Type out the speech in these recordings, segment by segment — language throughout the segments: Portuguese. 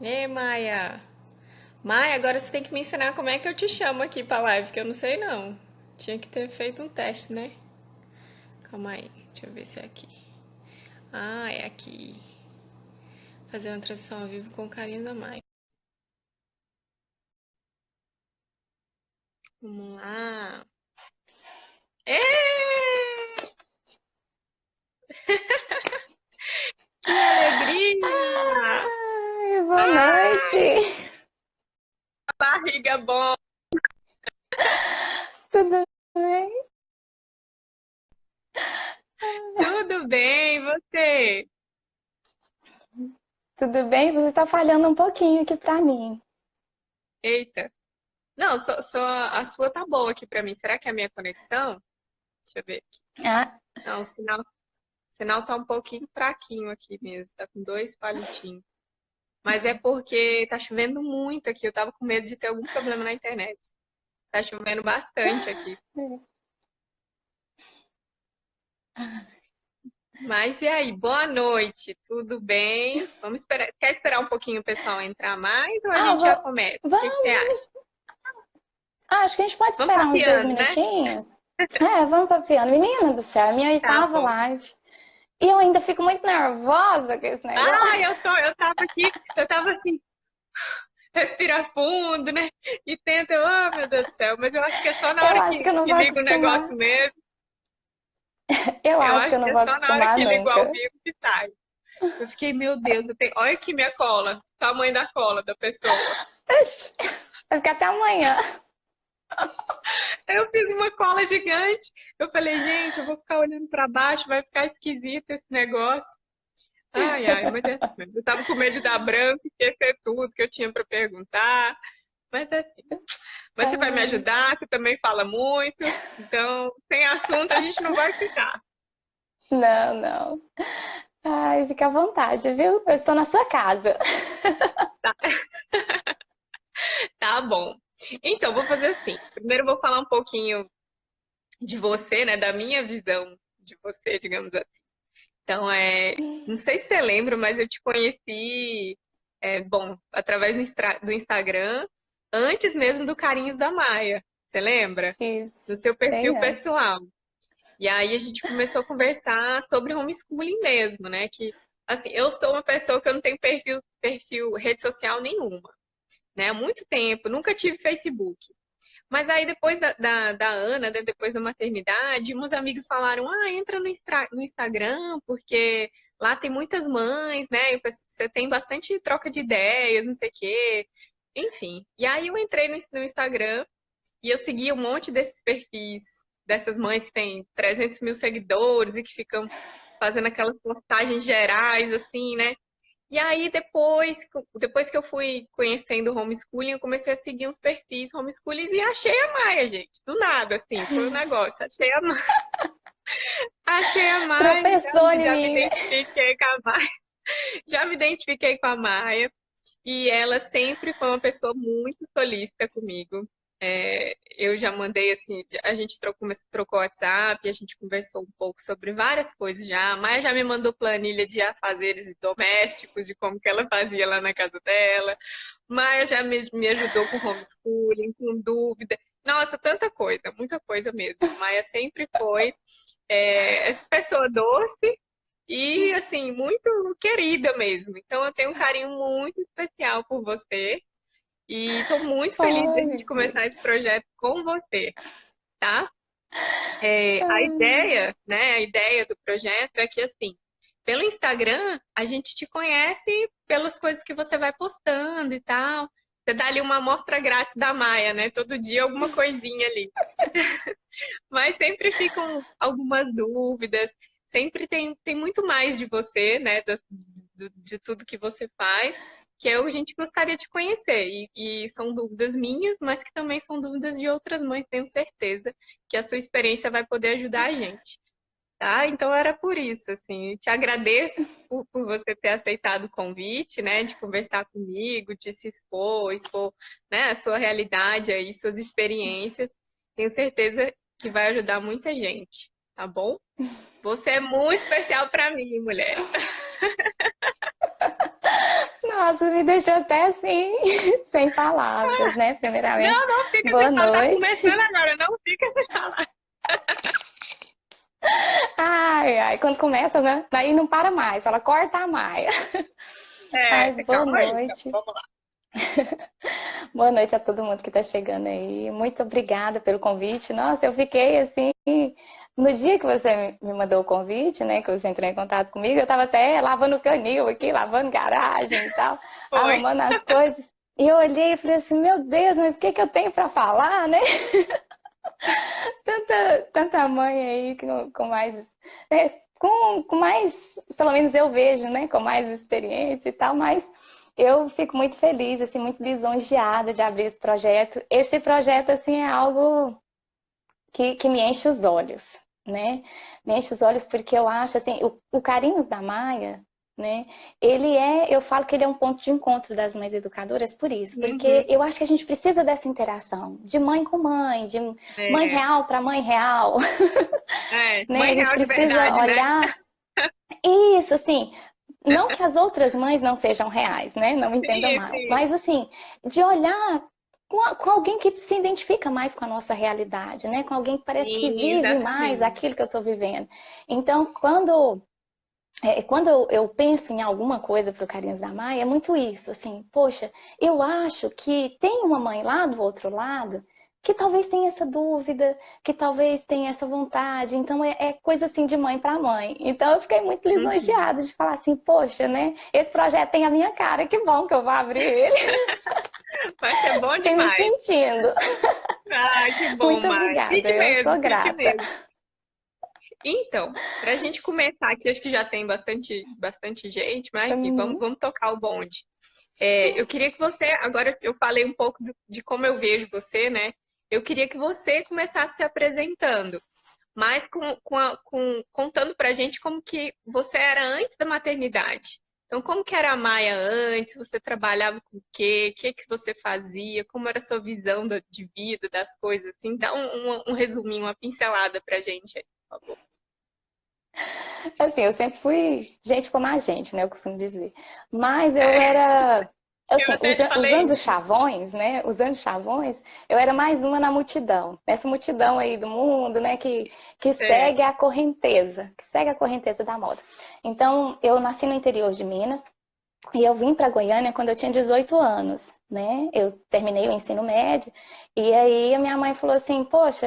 Ei, Maia. Maia, agora você tem que me ensinar como é que eu te chamo aqui pra live, que eu não sei não. Tinha que ter feito um teste, né? Calma aí, deixa eu ver se é aqui. Ah, é aqui. Fazer uma transição ao vivo com o carinho da Maia. Vamos lá. Ê! Que alegria! Ai, boa Ai, noite. barriga bom. Tudo bem? Tudo bem, e você? Tudo bem? Você tá falhando um pouquinho aqui pra mim. Eita. Não, a sua tá boa aqui pra mim. Será que é a minha conexão? Deixa eu ver. Ah, Não, o sinal tá um pouquinho fraquinho aqui mesmo, tá com dois palitinhos. Mas é porque tá chovendo muito aqui, eu tava com medo de ter algum problema na internet. Tá chovendo bastante aqui. Mas e aí, boa noite, tudo bem? Vamos esperar. Quer esperar um pouquinho o pessoal entrar mais ou a ah, gente já começa? O que que você acha? vamos. Acho que a gente pode Vamos esperar uns dois papeando, né? minutinhos. É, vamos papiando. Menina do céu, minha Tá oitava bom. live. E eu ainda fico muito nervosa com esse Ah, negócio. eu tava aqui, eu tava assim, respira fundo, né? E tenta, oh meu Deus do céu, mas eu acho que é só na Eu hora acho que eu não que vou liga o acostumar. negócio mesmo. Eu Eu acho que eu acho que não é vou só na hora acostumar que liga o ao nunca. vivo que sai. Eu fiquei, meu Deus, olha aqui minha cola, tamanho da cola da pessoa. Ixi, vai ficar até amanhã. Eu fiz uma cola gigante. Eu falei, gente, eu vou ficar olhando pra baixo, vai ficar esquisito esse negócio. Ai, ai, mas é assim mesmo. Eu tava com medo de dar branco, esquecer tudo que eu tinha pra perguntar. Mas é assim. Mas você vai me Ai, ajudar, você também fala muito. Então, sem assunto a gente não vai ficar. não, não. Ai, fica à vontade, viu? Eu estou na sua casa. Tá bom. Então, vou fazer assim. Primeiro eu vou falar um pouquinho de você, né? Da minha visão de você, digamos assim. Então, não sei se você lembra, mas eu te conheci, bom, através do Instagram, antes mesmo do Carinhos da Maia. Você lembra? Isso, No seu bem perfil antes. pessoal. E aí a gente começou a conversar sobre homeschooling mesmo, né? Que, assim, eu sou uma pessoa que eu não tenho perfil rede social nenhuma, né? Há muito tempo, nunca tive Facebook. Mas aí depois da Ana, né, depois da maternidade, uns amigos falaram, entra no Instagram, porque lá tem muitas mães, né? E você tem bastante troca de ideias, não sei o quê. Enfim. E aí eu entrei no Instagram e eu segui um monte desses perfis, dessas mães que têm 300 mil seguidores e que ficam fazendo aquelas postagens gerais, assim, né? E aí, depois que eu fui conhecendo o homeschooling, eu comecei a seguir uns perfis homeschooling e achei a Maia, gente. Do nada, assim, foi um negócio. Achei a Maia, Tropeçou em já me mim, né? identifiquei com a Maia, já me identifiquei com a Maia. E ela sempre foi uma pessoa muito solícita comigo. Eu já mandei assim, a gente trocou WhatsApp, a gente conversou um pouco sobre várias coisas já. A Maia já me mandou planilha de afazeres domésticos, de como que ela fazia lá na casa dela. Maia já me ajudou com homeschooling, com dúvida. Nossa, tanta coisa, muita coisa mesmo. Maia sempre foi essa pessoa doce e, assim, muito querida mesmo. Então, eu tenho um carinho muito especial por você e estou muito feliz de a gente Ai, começar esse projeto com você, tá? A ideia, né, a ideia do projeto é que, assim, pelo Instagram, a gente te conhece pelas coisas que você vai postando e tal. Você dá ali uma amostra grátis da Maia, né? Todo dia alguma coisinha ali. Mas sempre ficam algumas dúvidas, sempre tem muito mais de você, né, de tudo que você faz, que a gente gostaria de conhecer. E são dúvidas minhas, mas que também são dúvidas de outras mães, tenho certeza que a sua experiência vai poder ajudar a gente, tá? Então era por isso, assim, te agradeço por você ter aceitado o convite, né, de conversar comigo, de se expor, né, a sua realidade aí, suas experiências. Tenho certeza que vai ajudar muita gente, tá bom? Você é muito especial para mim, mulher. Nossa, me deixou até assim, sem palavras, né? Primeiramente, Não, não fica boa sem falar. Tá noite. começando agora, não fica sem falar. Ai, ai, quando começa, né? Daí não para mais, ela corta a maia. Mas boa Calma aí, então. noite. Vamos lá. Boa noite a todo mundo que está chegando aí. Muito obrigada pelo convite. Nossa, eu fiquei assim. No dia que você me mandou o convite, né? Que você entrou em contato comigo, eu estava até lavando o canil aqui, lavando garagem e tal, Foi. arrumando as coisas. E eu olhei e falei assim: meu Deus, mas o que que eu tenho para falar, né? Tanta mãe aí com mais. Com mais, pelo menos eu vejo, né? Com mais experiência e tal, mas. Eu fico muito feliz, assim, muito lisonjeada de abrir esse projeto. Esse projeto, assim, é algo que me enche os olhos, né? Me enche os olhos porque eu acho, assim, o Carinhos da Maia, né? Eu falo que ele é um ponto de encontro das mães educadoras por isso, porque Uhum. eu acho que a gente precisa dessa interação, de mãe com mãe, de mãe É, real para mãe real, né? A mãe gente real de precisa verdade, né? olhar isso, assim, não que as outras mães não sejam reais, né? Não me entenda Sim, mal. sim. Mas, assim, de olhar com alguém que se identifica mais com a nossa realidade, né? Com alguém que parece que Sim, vive mais exatamente. aquilo que eu estou vivendo. Então, quando eu penso em alguma coisa para o Carinhos da Maia, é muito isso, assim, poxa, eu acho que tem uma mãe lá do outro lado que talvez tenha essa dúvida, que talvez tenha essa vontade, então é coisa assim de mãe para mãe. Então eu fiquei muito Uhum. lisonjeada de falar assim, poxa, né, esse projeto tem a minha cara, que bom que eu vou abrir ele. Vai ser bom Fiquei me demais. sentindo. Ah, que bom, Muito Mai. obrigada, eu sou Fique grata. mesmo. Então, para a gente começar aqui, acho que já tem bastante gente, mas enfim, Uhum. vamos tocar o bonde. Eu queria que você, agora eu falei um pouco de como eu vejo você, né? Eu queria que você começasse se apresentando, mas contando pra gente como que você era antes da maternidade. Então, como que era a Maia antes? Você trabalhava com o quê? O que que você fazia? Como era a sua visão de vida, das coisas, assim? Dá um resuminho, uma pincelada pra gente aí, por favor. Assim, eu sempre fui gente como a gente, né? Eu costumo dizer. Mas eu era, Eu assim, até te falei usando isso. chavões, né? Usando chavões, eu era mais uma na multidão. Nessa multidão aí do mundo, né? Que É, segue a correnteza, que segue a correnteza da moda. Então, eu nasci no interior de Minas, e eu vim para Goiânia quando eu tinha 18 anos, né? Eu terminei o ensino médio e aí a minha mãe falou assim: "Poxa,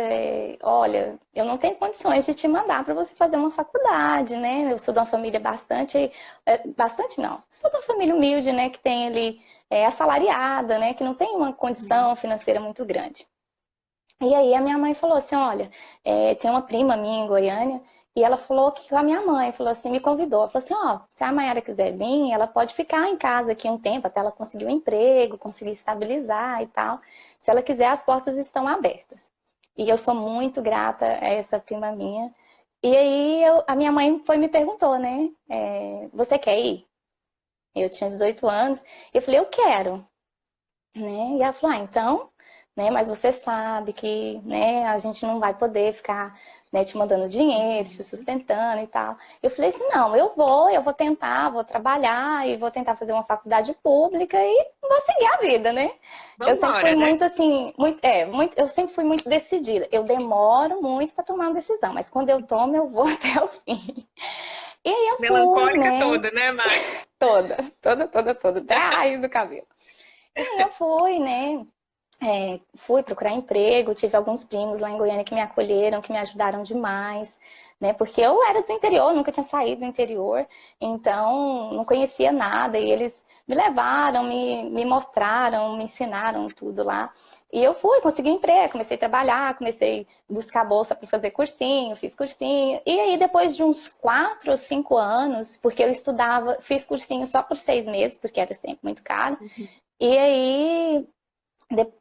olha, eu não tenho condições de te mandar para você fazer uma faculdade, né? Eu sou de uma família bastante não, sou de uma família humilde, né? Que tem ali assalariada, né? Que não tem uma condição financeira muito grande. E aí a minha mãe falou assim, olha, tem uma prima minha em Goiânia, e ela falou que com a minha mãe, falou assim, me convidou. Ela falou assim, ó, se a Mayara quiser vir, ela pode ficar em casa aqui um tempo, até ela conseguir um emprego, conseguir estabilizar e tal. Se ela quiser, as portas estão abertas. E eu sou muito grata a essa prima minha. E aí a minha mãe foi e me perguntou, né, você quer ir? Eu tinha 18 anos, e eu falei, eu quero, né? E ela falou, então, né, mas você sabe que, né, a gente não vai poder ficar, né, te mandando dinheiro, te sustentando e tal. Eu falei assim, não, eu vou tentar, vou trabalhar e vou tentar fazer uma faculdade pública e vou seguir a vida, né? Eu sempre fui vambora, né? muito assim, eu sempre fui muito decidida. Eu demoro muito para tomar uma decisão, mas quando eu tomo, eu vou até o fim. E aí eu fui, Melancólica né? toda, né, Mai? Toda, até a raiz do cabelo. E aí eu fui, né? Fui procurar emprego, tive alguns primos lá em Goiânia que me acolheram, que me ajudaram demais, né? Porque eu era do interior, nunca tinha saído do interior, então não conhecia nada e eles me levaram, me mostraram, me ensinaram tudo lá. E eu fui, consegui emprego, comecei a trabalhar, comecei a buscar bolsa para fazer cursinho, fiz cursinho. E aí, depois de uns 4 ou 5 anos, porque eu estudava, fiz cursinho só por 6 meses, porque era sempre muito caro. E aí,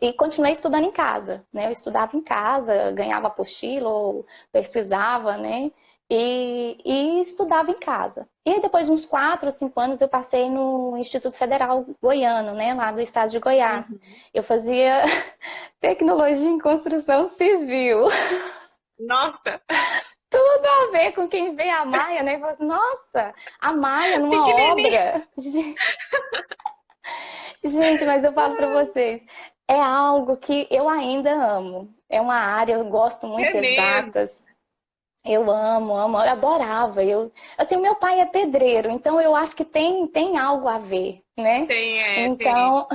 e continuei estudando em casa, né? Eu estudava em casa, ganhava apostila, ou pesquisava, né? E estudava em casa. E aí, depois de uns 4 ou 5 anos, eu passei no Instituto Federal Goiano, né? Lá do estado de Goiás. Uhum. Eu fazia tecnologia em construção civil. Nossa, Tudo a ver com quem vê a Maia, né? E fala assim, nossa, a Maia numa pequenininha. obra. Gente, mas eu falo para vocês, é algo que eu ainda amo. É uma área, eu gosto muito É de mesmo. exatas. Eu amo, amo, eu adorava. Assim, o meu pai é pedreiro, então eu acho que tem algo a ver, né? Tem. Então,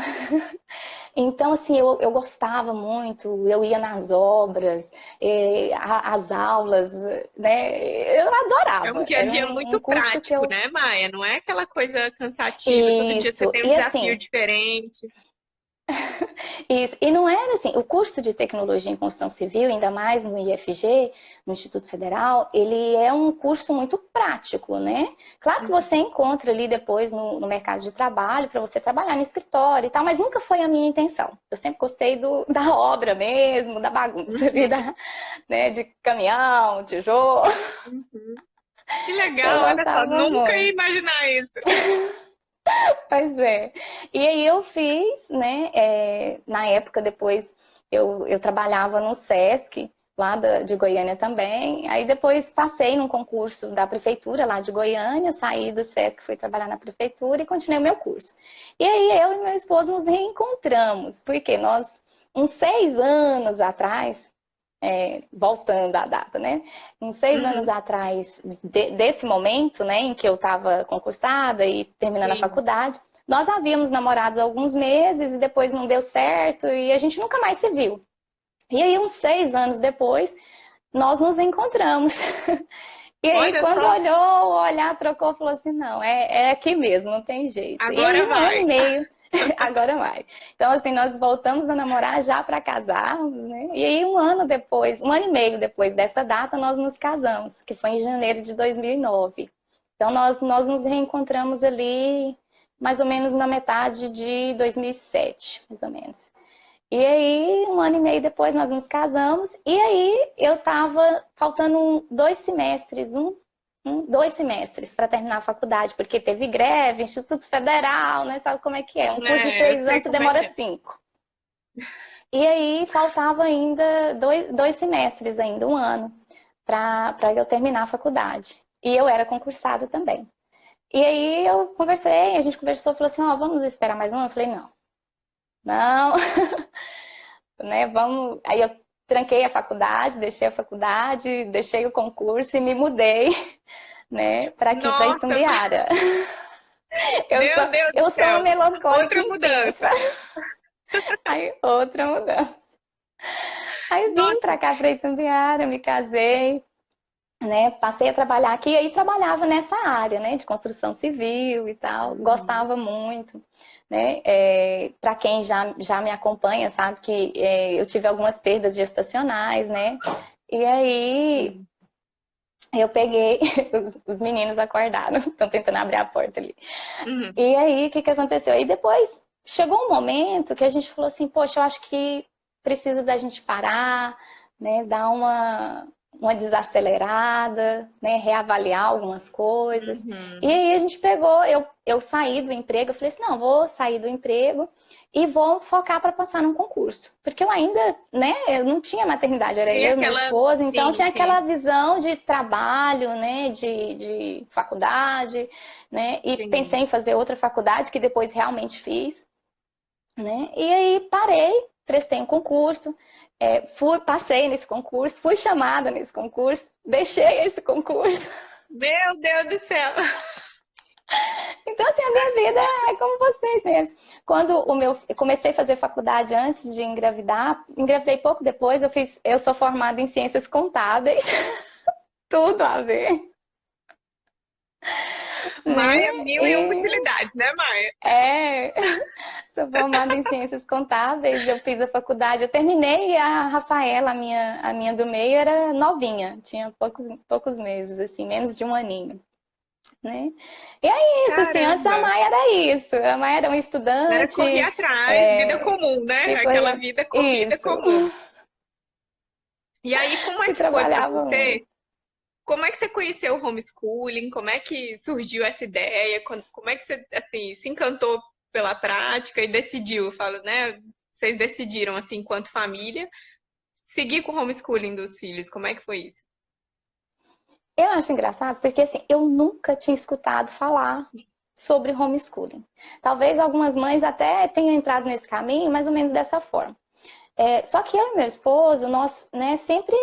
então assim, eu gostava muito, eu ia nas obras, as aulas, né? Eu É um adorava. dia a Era dia um muito curso que prático, eu. né, Maia? Não é aquela coisa cansativa. Todo dia você Isso, tem um e desafio assim, diferente. isso. E não era assim, o curso de tecnologia em construção civil, ainda mais no IFG, no Instituto Federal, ele é um curso muito prático, né? Claro que você Uhum. encontra ali depois no mercado de trabalho para você trabalhar no escritório e tal, mas nunca foi a minha intenção. Eu sempre gostei da obra mesmo, da bagunça ali, Uhum. né, de caminhão, tijolo. Uhum. Que Eu legal, olha só, gostava nunca ia muito. imaginar isso. Pois é. E aí eu fiz, né? Na época, depois, eu trabalhava no SESC, lá de Goiânia também. Aí depois passei num concurso da prefeitura lá de Goiânia, saí do SESC, fui trabalhar na prefeitura e continuei o meu curso. E aí eu e meu esposo nos reencontramos, porque nós, uns 6 anos atrás, voltando à data, né? Uns 6 anos Uhum. atrás desse momento, né, em que eu estava concursada e terminando a Sim. faculdade, nós havíamos namorado alguns meses e depois não deu certo e a gente nunca mais se viu. E aí, uns 6 anos depois, nós nos encontramos. E aí, Olha quando só, olhou, o olhar trocou, falou assim: não, é aqui mesmo, não tem jeito. E aí, agora um ano e vai. meio, agora vai. Então, assim, nós voltamos a namorar já para casarmos, né? E aí, um ano depois, um ano e meio depois dessa data, nós nos casamos, que foi em janeiro de 2009. Então, nós nos reencontramos ali, mais ou menos na metade de 2007, mais ou menos. E aí, um ano e meio depois, nós nos casamos. E aí, eu tava faltando 2 semestres, 2 semestres para terminar a faculdade, porque teve greve, Instituto Federal, né? Sabe como é que é? Um curso de Eu três sei anos você como é demora que é. 5. E aí, faltava ainda dois semestres, ainda um ano, para eu terminar a faculdade. E eu era concursada também. E aí, eu conversei, a gente conversou, falou assim: ó, vamos esperar mais um ano? Eu falei: não, não. Né? Vamos. Aí eu tranquei a faculdade, deixei o concurso e me mudei, né, para aqui, para Nossa, Itumbiara. Eu sou, meu Deus do eu sou uma céu. melancólica Outra intensa. mudança. Aí outra mudança. Aí vim Nossa. para cá, para Itumbiara, me casei, né? Passei a trabalhar aqui e aí trabalhava nessa área, né? De construção civil e tal. Uhum. Gostava muito, né? Para quem já me acompanha, sabe que eu tive algumas perdas gestacionais, né? E aí Sim. eu peguei, os meninos acordaram, estão tentando abrir a porta ali. Uhum. E aí o que aconteceu? Aí depois chegou um momento que a gente falou assim, poxa, eu acho que precisa da gente parar, né? Dar uma desacelerada, né? Reavaliar algumas coisas. E Uhum. aí a gente pegou, eu saí do emprego, eu falei assim, não, vou sair do emprego e vou focar para passar num concurso. Porque eu ainda, né, eu não tinha maternidade, era Tinha eu e meu aquela. esposo, então Sim, tinha aquela sim, visão de trabalho, né, de faculdade, né, e sim. pensei em fazer outra faculdade, que depois realmente fiz, né, e aí parei, prestei um concurso, passei nesse concurso, fui chamada nesse concurso, deixei esse concurso. Meu Deus do céu. Então, assim, a minha vida é como vocês mesmo. Quando eu comecei a fazer faculdade antes de engravidar, engravidei pouco depois, eu sou formada em ciências contábeis, tudo a ver, né? Maia, mil e uma E utilidades, né, Maia? é, sou formada em ciências contábeis, eu fiz a faculdade, eu terminei e a Rafaela, a minha do meio, era novinha, tinha poucos meses, assim, menos de um aninho. Né? E é isso, assim, antes a Caramba. Maia era isso, a Maia era uma Era estudante, correr atrás, vida é, comum, né? que Aquela corria, vida corrida isso, comum. E aí, como é que que foi para trabalhava muito. você? Como é que você conheceu o homeschooling? Como é que surgiu essa ideia? Como é que você, assim, se encantou pela prática e decidiu, eu falo, né? Vocês decidiram, assim, enquanto família, seguir com o homeschooling dos filhos. Como é que foi isso? Eu acho engraçado porque, assim, eu nunca tinha escutado falar, sobre homeschooling. Talvez algumas mães até tenham entrado nesse caminho, mais ou menos dessa forma. Só que eu e meu esposo, nós, né, sempre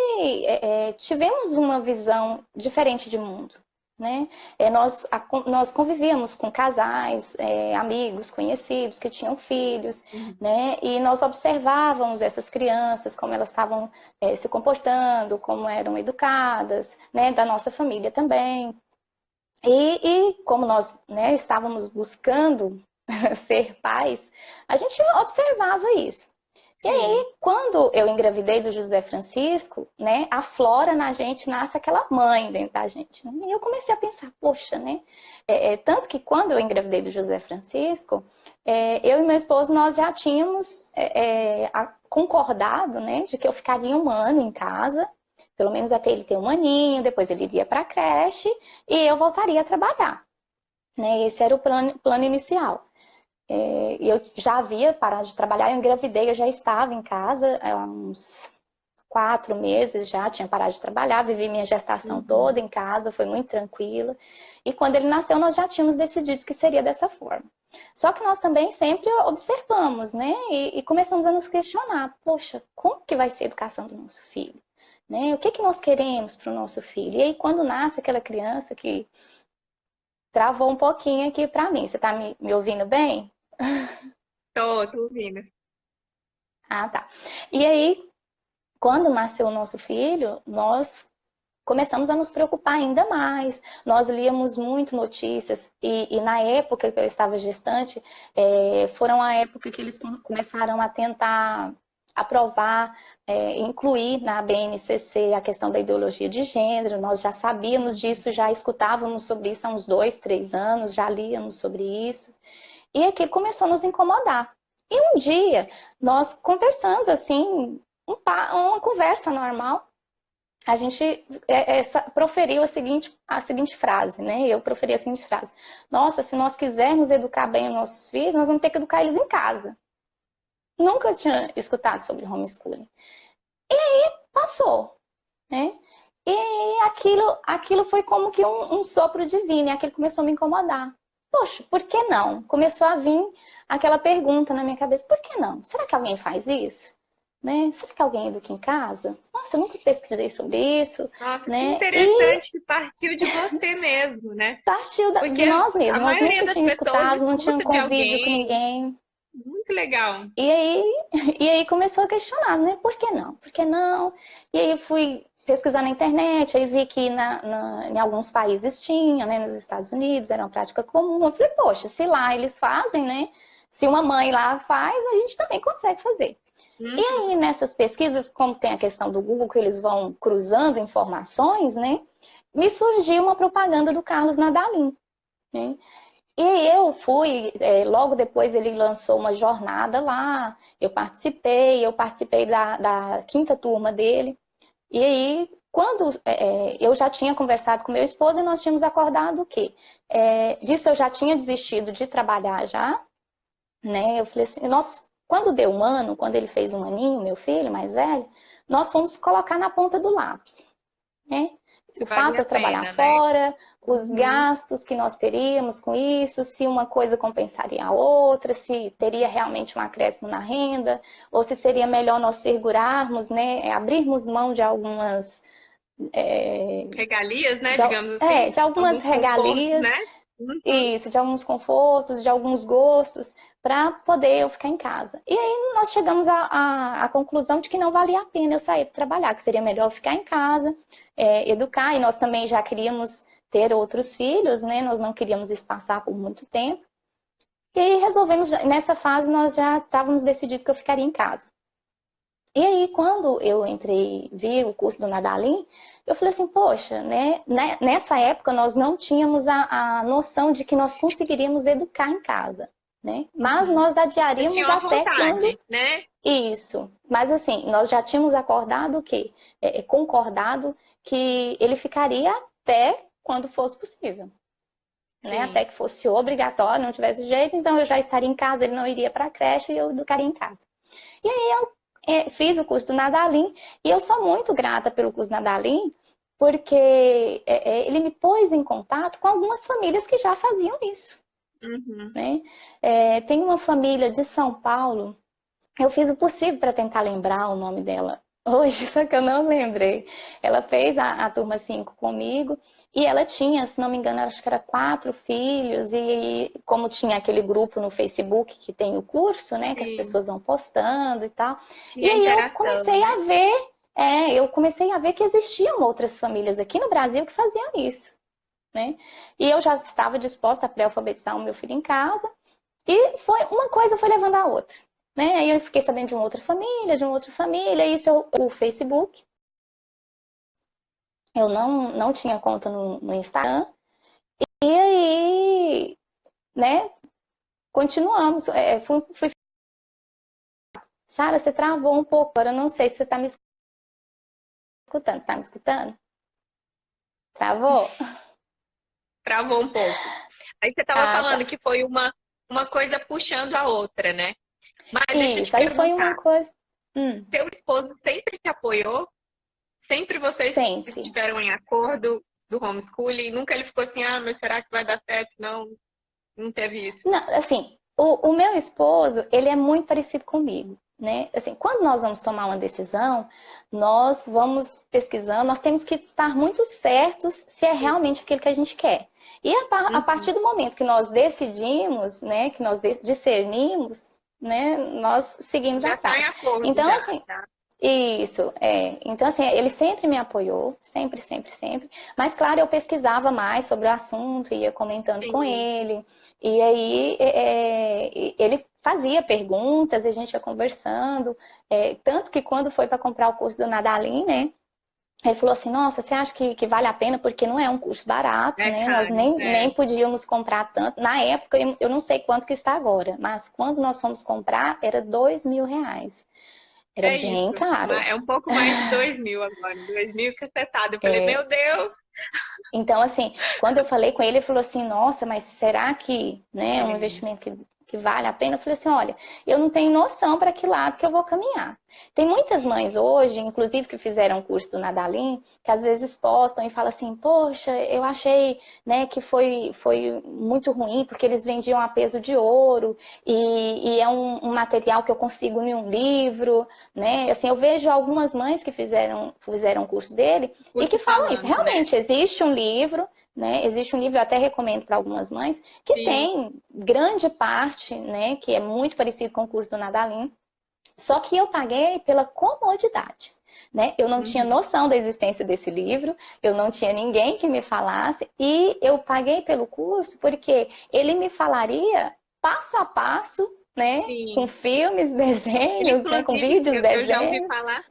tivemos uma visão diferente de mundo. Né? Nós convivíamos com casais, amigos, conhecidos que tinham filhos, né? E nós observávamos essas crianças, como elas estavam se comportando, como eram educadas, né? Da nossa família também. E como nós, né, estávamos buscando ser pais, a gente observava isso. E Sim. aí, quando eu engravidei do José Francisco, né, aflora na gente, nasce aquela mãe dentro da gente. Né? E eu comecei a pensar, poxa, né? Tanto que quando eu engravidei do José Francisco, eu e meu esposo, nós já tínhamos concordado, né, de que eu ficaria 1 ano em casa, pelo menos até ele ter 1 aninho, depois ele iria para a creche e eu voltaria a trabalhar. Né? Esse era o plano inicial. E eu já havia parado de trabalhar, eu engravidei, eu já estava em casa há uns 4 meses já, tinha parado de trabalhar, vivi minha gestação toda em casa, foi muito tranquila. E quando ele nasceu, nós já tínhamos decidido que seria dessa forma. Só que nós também sempre observamos, né? E começamos a nos questionar, poxa, como que vai ser a educação do nosso filho? Né? O que nós queremos para o nosso filho? E aí, quando nasce aquela criança que travou um pouquinho aqui para mim, você está me ouvindo bem? Tô ouvindo. Ah, tá. E aí, quando nasceu o nosso filho, nós começamos a nos preocupar ainda mais. Nós líamos muito notícias e na época que eu estava gestante, foram a época que eles começaram a tentar aprovar, incluir na BNCC a questão da ideologia de gênero. Nós já sabíamos disso, já escutávamos sobre isso há uns 2, 3 anos, já líamos sobre isso. E aquilo começou a nos incomodar. E um dia, nós conversando assim, uma conversa normal, a gente proferiu a seguinte frase, né? Eu proferi a seguinte frase: nossa, se nós quisermos educar bem os nossos filhos, nós vamos ter que educar eles em casa. Nunca tinha escutado sobre homeschooling. E aí passou, né? E aquilo foi como que um sopro divino, e aquilo começou a me incomodar. Poxa, por que não? Começou a vir aquela pergunta na minha cabeça: por que não? Será que alguém faz isso? Né? Será que alguém educa em casa? Nossa, eu nunca pesquisei sobre isso, Nossa, que né? E interessante que partiu de você mesmo, né? partiu Porque de nós a mesmos. Nós maioria nunca das tínhamos pessoas escutado, não tínhamos escuta de convívio com alguém. ninguém. Muito legal. E aí começou a questionar, né? Por que não? Por que não? E aí eu fui pesquisar na internet, aí vi que em alguns países tinha, né? Nos Estados Unidos era uma prática comum. Eu falei, poxa, se lá eles fazem, né? Se uma mãe lá faz, a gente também consegue fazer. E aí, nessas pesquisas, como tem a questão do Google, que eles vão cruzando informações, né? Me surgiu uma propaganda do Carlos Nadalim, né? E eu fui, logo depois ele lançou uma jornada lá, eu participei da quinta turma dele. E aí, quando eu já tinha conversado com meu esposo e nós tínhamos acordado o quê? Disso eu já tinha desistido de trabalhar já, né? Eu falei assim, quando deu 1 ano, quando ele fez 1 aninho, meu filho mais velho, nós fomos colocar na ponta do lápis, né? Se O fato de valia a eu trabalhar pena, né? fora, os gastos que nós teríamos com isso, se uma coisa compensaria a outra, se teria realmente um acréscimo na renda, ou se seria melhor nós segurarmos, né, abrirmos mão de algumas, Regalias, né? Digamos assim. de algumas Alguns confortos, regalias, né? isso, de alguns confortos, de alguns gostos, para poder eu ficar em casa. E aí nós chegamos à conclusão de que não valia a pena eu sair para trabalhar, que seria melhor eu ficar em casa, educar, e nós também já queríamos ter outros filhos, né? Nós não queríamos espaçar por muito tempo. E aí resolvemos, nessa fase nós já estávamos decididos que eu ficaria em casa. E aí, quando eu entrei, vi o curso do Nadalim, eu falei assim, poxa, né? Nessa época nós não tínhamos a noção de que nós conseguiríamos educar em casa, né? Mas nós Vocês adiaríamos tinham a até quando vontade, né? isso. Mas assim, nós já tínhamos acordado o quê? Concordado que ele ficaria até quando fosse possível, né? Sim. Até que fosse obrigatório, não tivesse jeito, então eu já estaria em casa, ele não iria para a creche e eu educaria em casa. E aí eu fiz o curso do Nadalim e eu sou muito grata pelo curso Nadalim, porque ele me pôs em contato com algumas famílias que já faziam isso. Uhum. né? Tem uma família de São Paulo, eu fiz o possível para tentar lembrar o nome dela hoje, só que eu não lembrei. Ela fez a turma 5 comigo e ela tinha, se não me engano, acho que era 4 filhos. E como tinha aquele grupo no Facebook que tem o curso, né, que as Sim, pessoas vão postando e tal. E tinha aí interação, né? eu comecei a ver que existiam outras famílias aqui no Brasil que faziam isso, né? E eu já estava disposta a pré-alfabetizar o meu filho em casa. E uma coisa foi levando a outra, né? Aí eu fiquei sabendo de uma outra família, isso é o Facebook. Eu não tinha conta no Instagram. E aí, né, continuamos. Sara, você travou um pouco, agora eu não sei se você está me escutando. Você está me escutando? Travou? Travou um pouco. Aí você estava Ah, falando tá. que foi uma coisa puxando a outra, né? Mas deixa eu te Isso, aí foi uma perguntar, coisa. seu esposo sempre te apoiou? Sempre vocês Sempre. estiveram em acordo do homeschooling? Nunca ele ficou assim, ah, mas será que vai dar certo? Não, não teve isso. Não, assim, o meu esposo, ele é muito parecido comigo, né? Assim, quando nós vamos tomar uma decisão, nós vamos pesquisando, nós temos que estar muito certos se é realmente aquilo que a gente quer. E a Uhum. partir do momento que nós decidimos, né, que nós discernimos, né, nós seguimos Já está em atrás. acordo, Então, já. assim, isso, é. Então, assim, ele sempre me apoiou, sempre, sempre, sempre. Mas, claro, eu pesquisava mais sobre o assunto, ia comentando com Sim. ele. E aí, ele fazia perguntas, e a gente ia conversando. Tanto que quando foi para comprar o curso do Nadalim, né? Ele falou assim, nossa, você acha que vale a pena? Porque não é um curso barato, É né? Nós caro, nem podíamos comprar tanto. Na época, eu não sei quanto que está agora, mas quando nós fomos comprar, era R$ 2.000. Era é bem isso. caro. É um pouco mais de 2.000 agora, 2.000 cacetado. Eu falei, É, meu Deus! então, assim, quando eu falei com ele, ele falou assim, nossa, mas será que, né, é um Sim, investimento que vale a pena? Eu falei assim, olha, eu não tenho noção para que lado que eu vou caminhar. Tem muitas mães hoje, inclusive que fizeram o curso do Nadalim, que às vezes postam e falam assim, poxa, eu achei, né, que foi muito ruim, porque eles vendiam a peso de ouro, e é um material que eu consigo em um livro, né? Assim, eu vejo algumas mães que fizeram o curso dele, e curso que falam isso. falando, né? Realmente, existe um livro, né? Existe um livro, eu até recomendo para algumas mães, que Sim. tem grande parte, né? Que é muito parecido com o curso do Nadalim. Só que eu paguei pela comodidade. Né? Eu não tinha Uhum. noção da existência desse livro, eu não tinha ninguém que me falasse, e eu paguei pelo curso porque ele me falaria passo a passo, né? Com Sim. filmes, Ele, desenhos, né? Com inclusive, vídeos, eu já ouvi desenhos. falar.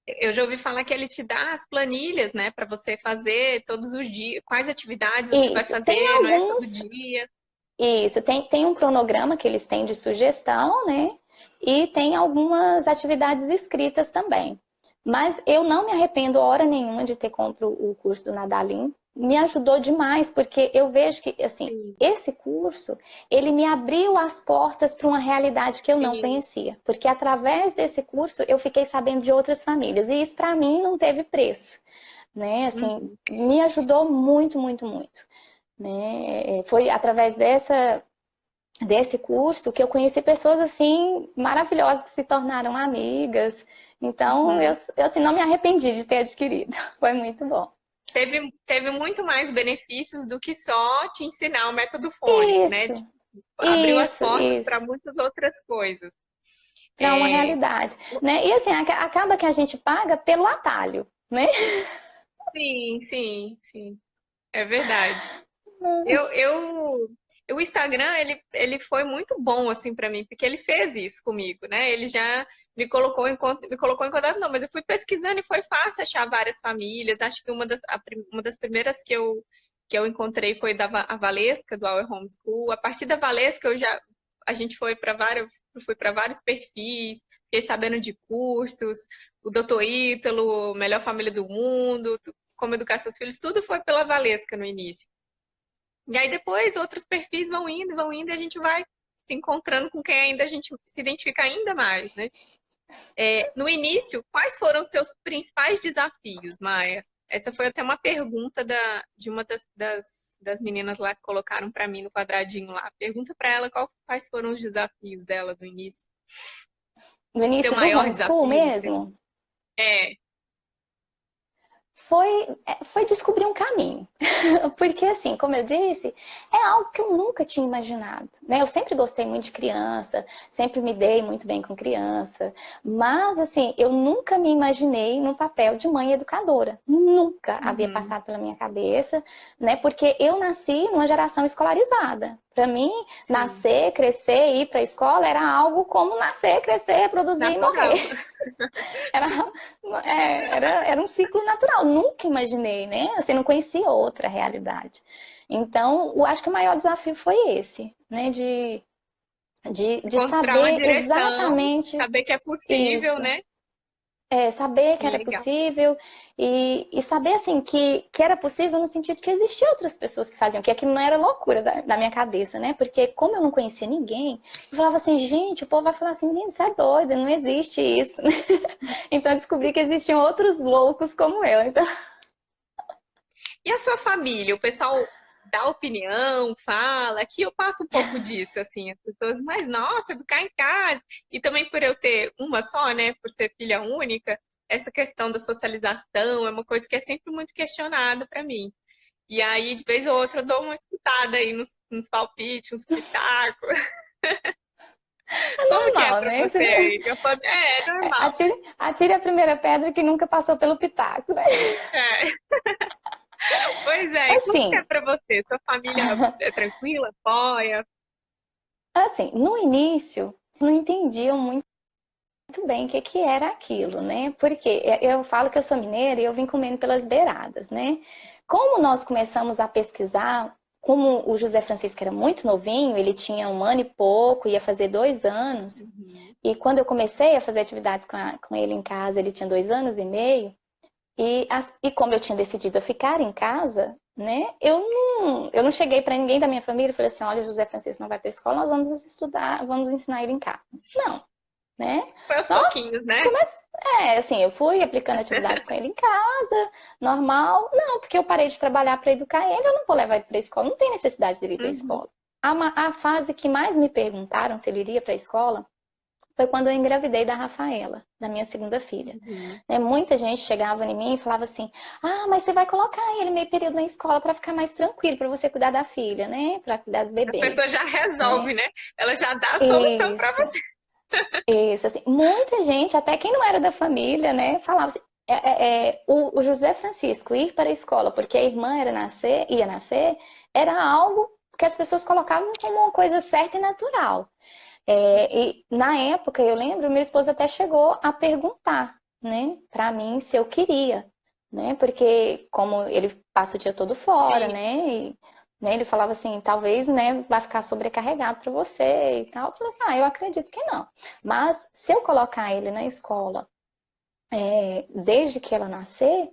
Eu já ouvi falar que ele te dá as planilhas, né, para você fazer todos os dias, quais atividades você vai Isso. Tem fazer, não é todo alguns dia. Isso, tem um cronograma que eles têm de sugestão, né? E tem algumas atividades escritas também. Mas eu não me arrependo hora nenhuma de ter comprado o curso do Nadalim. Me ajudou demais, porque eu vejo que, assim, Sim, esse curso, ele me abriu as portas para uma realidade que eu não sim. conhecia. Porque através desse curso, eu fiquei sabendo de outras famílias. E isso, para mim, não teve preço, né? Assim, Uhum. me ajudou muito, muito, muito, né? Foi através desse curso que eu conheci pessoas assim maravilhosas que se tornaram amigas. Então, Uhum. eu assim, não me arrependi de ter adquirido. Foi muito bom. Teve muito mais benefícios do que só te ensinar o método fônico, né? Isso, Tipo, abriu as isso, portas para isso. muitas outras coisas. Para uma É, realidade, né? E assim, acaba que a gente paga pelo atalho, né? sim, sim, sim. É verdade. Eu, eu, o Instagram, ele foi muito bom, assim, para mim, porque ele fez isso comigo, né? Ele já me colocou em contato, não, mas eu fui pesquisando e foi fácil achar várias famílias. Acho que uma das primeiras que eu encontrei foi a Valesca, do Our Homeschool. A partir da Valesca, a gente foi para eu fui para vários perfis, fiquei sabendo de cursos, o Doutor Ítalo, Melhor Família do Mundo, Como Educar Seus Filhos, tudo foi pela Valesca no início. E aí depois outros perfis vão indo e a gente vai se encontrando com quem ainda a gente se identifica ainda mais, né? No início, quais foram os seus principais desafios, Maia? Essa foi até uma pergunta de uma das meninas lá que colocaram pra mim no quadradinho lá. Pergunta pra ela quais foram os desafios dela do início. No Seu início do maior homeschool desafio? mesmo, É, foi descobrir um caminho. Porque, assim, como eu disse, é algo que eu nunca tinha imaginado, né? Eu sempre gostei muito de criança, sempre me dei muito bem com criança, mas, assim, eu nunca me imaginei no papel de mãe educadora. Nunca havia uhum, passado pela minha cabeça, né? Porque eu nasci numa geração escolarizada. Para mim, sim, nascer, crescer, ir para a escola era algo como nascer, crescer, reproduzir e natural. morrer. Era, era um ciclo natural. Nunca imaginei, né? Assim, não conhecia outra realidade. Então, eu acho que o maior desafio foi esse, né? De Encontrar uma saber direção, exatamente saber que é possível, isso. né? Saber que Que era legal. possível e saber, assim, que era possível no sentido que existiam outras pessoas que faziam, que aquilo não era loucura da minha cabeça, né? Porque como eu não conhecia ninguém, eu falava assim, gente, o povo vai falar assim, menino, você é doida, não existe isso, né? Então eu descobri que existiam outros loucos como eu. Então, E a sua família? O pessoal dá opinião, fala. Aqui eu passo um pouco disso, assim, as pessoas, mas nossa, ficar em casa. E também por eu ter uma só, né, por ser filha única, essa questão da socialização é uma coisa que é sempre muito questionada para mim. E aí, de vez ou outra, eu dou uma escutada aí nos palpites, uns pitacos. é Como que é normal, para né? você aí? É normal. Atire a primeira pedra que nunca passou pelo pitaco, né? É. Pois é, e como que é Assim, para você? Sua família é tranquila, apoia? no início, não entendiam muito bem o que que era aquilo, né? Porque eu falo que eu sou mineira e eu vim comendo pelas beiradas, né? Como nós começamos a pesquisar, como o José Francisco era muito novinho, ele tinha 1 ano e pouco, ia fazer 2 anos, Uhum. e quando eu comecei a fazer atividades com ele em casa, ele tinha 2 anos e meio, e como eu tinha decidido a ficar em casa, né? Eu não cheguei para ninguém da minha família e falei assim, olha, o José Francisco não vai para a escola, nós vamos estudar, vamos ensinar ele em casa. Não, né? Foi aos Nós pouquinhos, né? comecei, assim, eu fui aplicando atividades com ele em casa, normal. Não, porque eu parei de trabalhar para educar ele, eu não vou levar ele para a escola, não tem necessidade dele ir para a Uhum. escola. A fase que mais me perguntaram se ele iria para a escola foi quando eu engravidei da Rafaela, da minha segunda filha. Uhum. Né, muita gente chegava em mim e falava assim: ah, mas você vai colocar ele meio período na escola para ficar mais tranquilo, para você cuidar da filha, né? Para cuidar do A bebê, pessoa já né? resolve, né? Ela já dá a solução para Isso, você. isso, assim. Muita gente, até quem não era da família, né, falava assim, o José Francisco ir para a escola porque a irmã ia nascer, era algo que as pessoas colocavam como uma coisa certa e natural. E na época, eu lembro, meu esposo até chegou a perguntar, né, para mim se eu queria, né, porque como ele passa o dia todo fora, Sim. né, ele falava assim, talvez, né, vai ficar sobrecarregado para você e tal. Eu falei assim, eu acredito que não. Mas se eu colocar ele na escola, desde que ela nascer,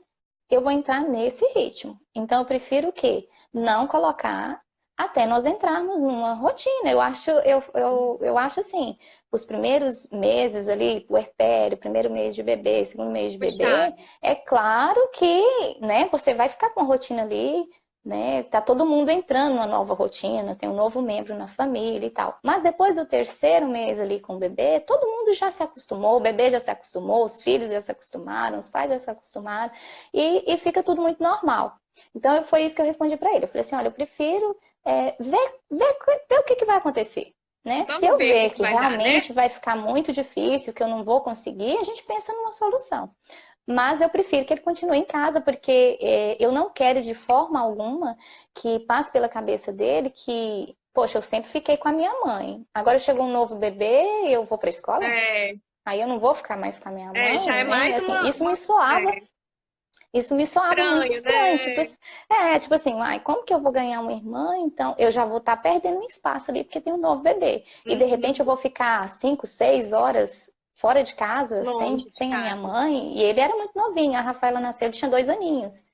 eu vou entrar nesse ritmo. Então, eu prefiro o quê? Não colocar até nós entrarmos numa rotina. Eu acho assim, os primeiros meses ali, puerpério, primeiro mês de bebê, segundo mês de bebê, Puxado. é claro que, né, você vai ficar com a rotina ali, né? Tá todo mundo entrando numa nova rotina, tem um novo membro na família e tal. Mas depois do terceiro mês ali com o bebê, todo mundo já se acostumou, o bebê já se acostumou, os filhos já se acostumaram, os pais já se acostumaram e fica tudo muito normal. Então foi isso que eu respondi para ele. Eu falei assim, olha, eu prefiro ver o que vai acontecer. Né? Se Vamos eu ver o que ver que que vai dar, né? realmente vai ficar muito difícil, que eu não vou conseguir, a gente pensa numa solução. Mas eu prefiro que ele continue em casa, porque eu não quero de forma alguma que passe pela cabeça dele que, poxa, eu sempre fiquei com a minha mãe. Agora chegou um novo bebê e eu vou para a escola? É, Aí eu não vou ficar mais com a minha já mãe, é né? mais Assim, é, isso me soava muito estranho, estranho. Tipo, né? tipo assim, ai, como que eu vou ganhar uma irmã? Então eu já vou estar perdendo um espaço ali, porque tem um novo bebê. E de repente Uhum. eu vou ficar 5, 6 horas fora de casa, sem, Longe de sem a minha casa. mãe. E ele era muito novinho, a Rafaela nasceu, ele tinha 2 aninhos,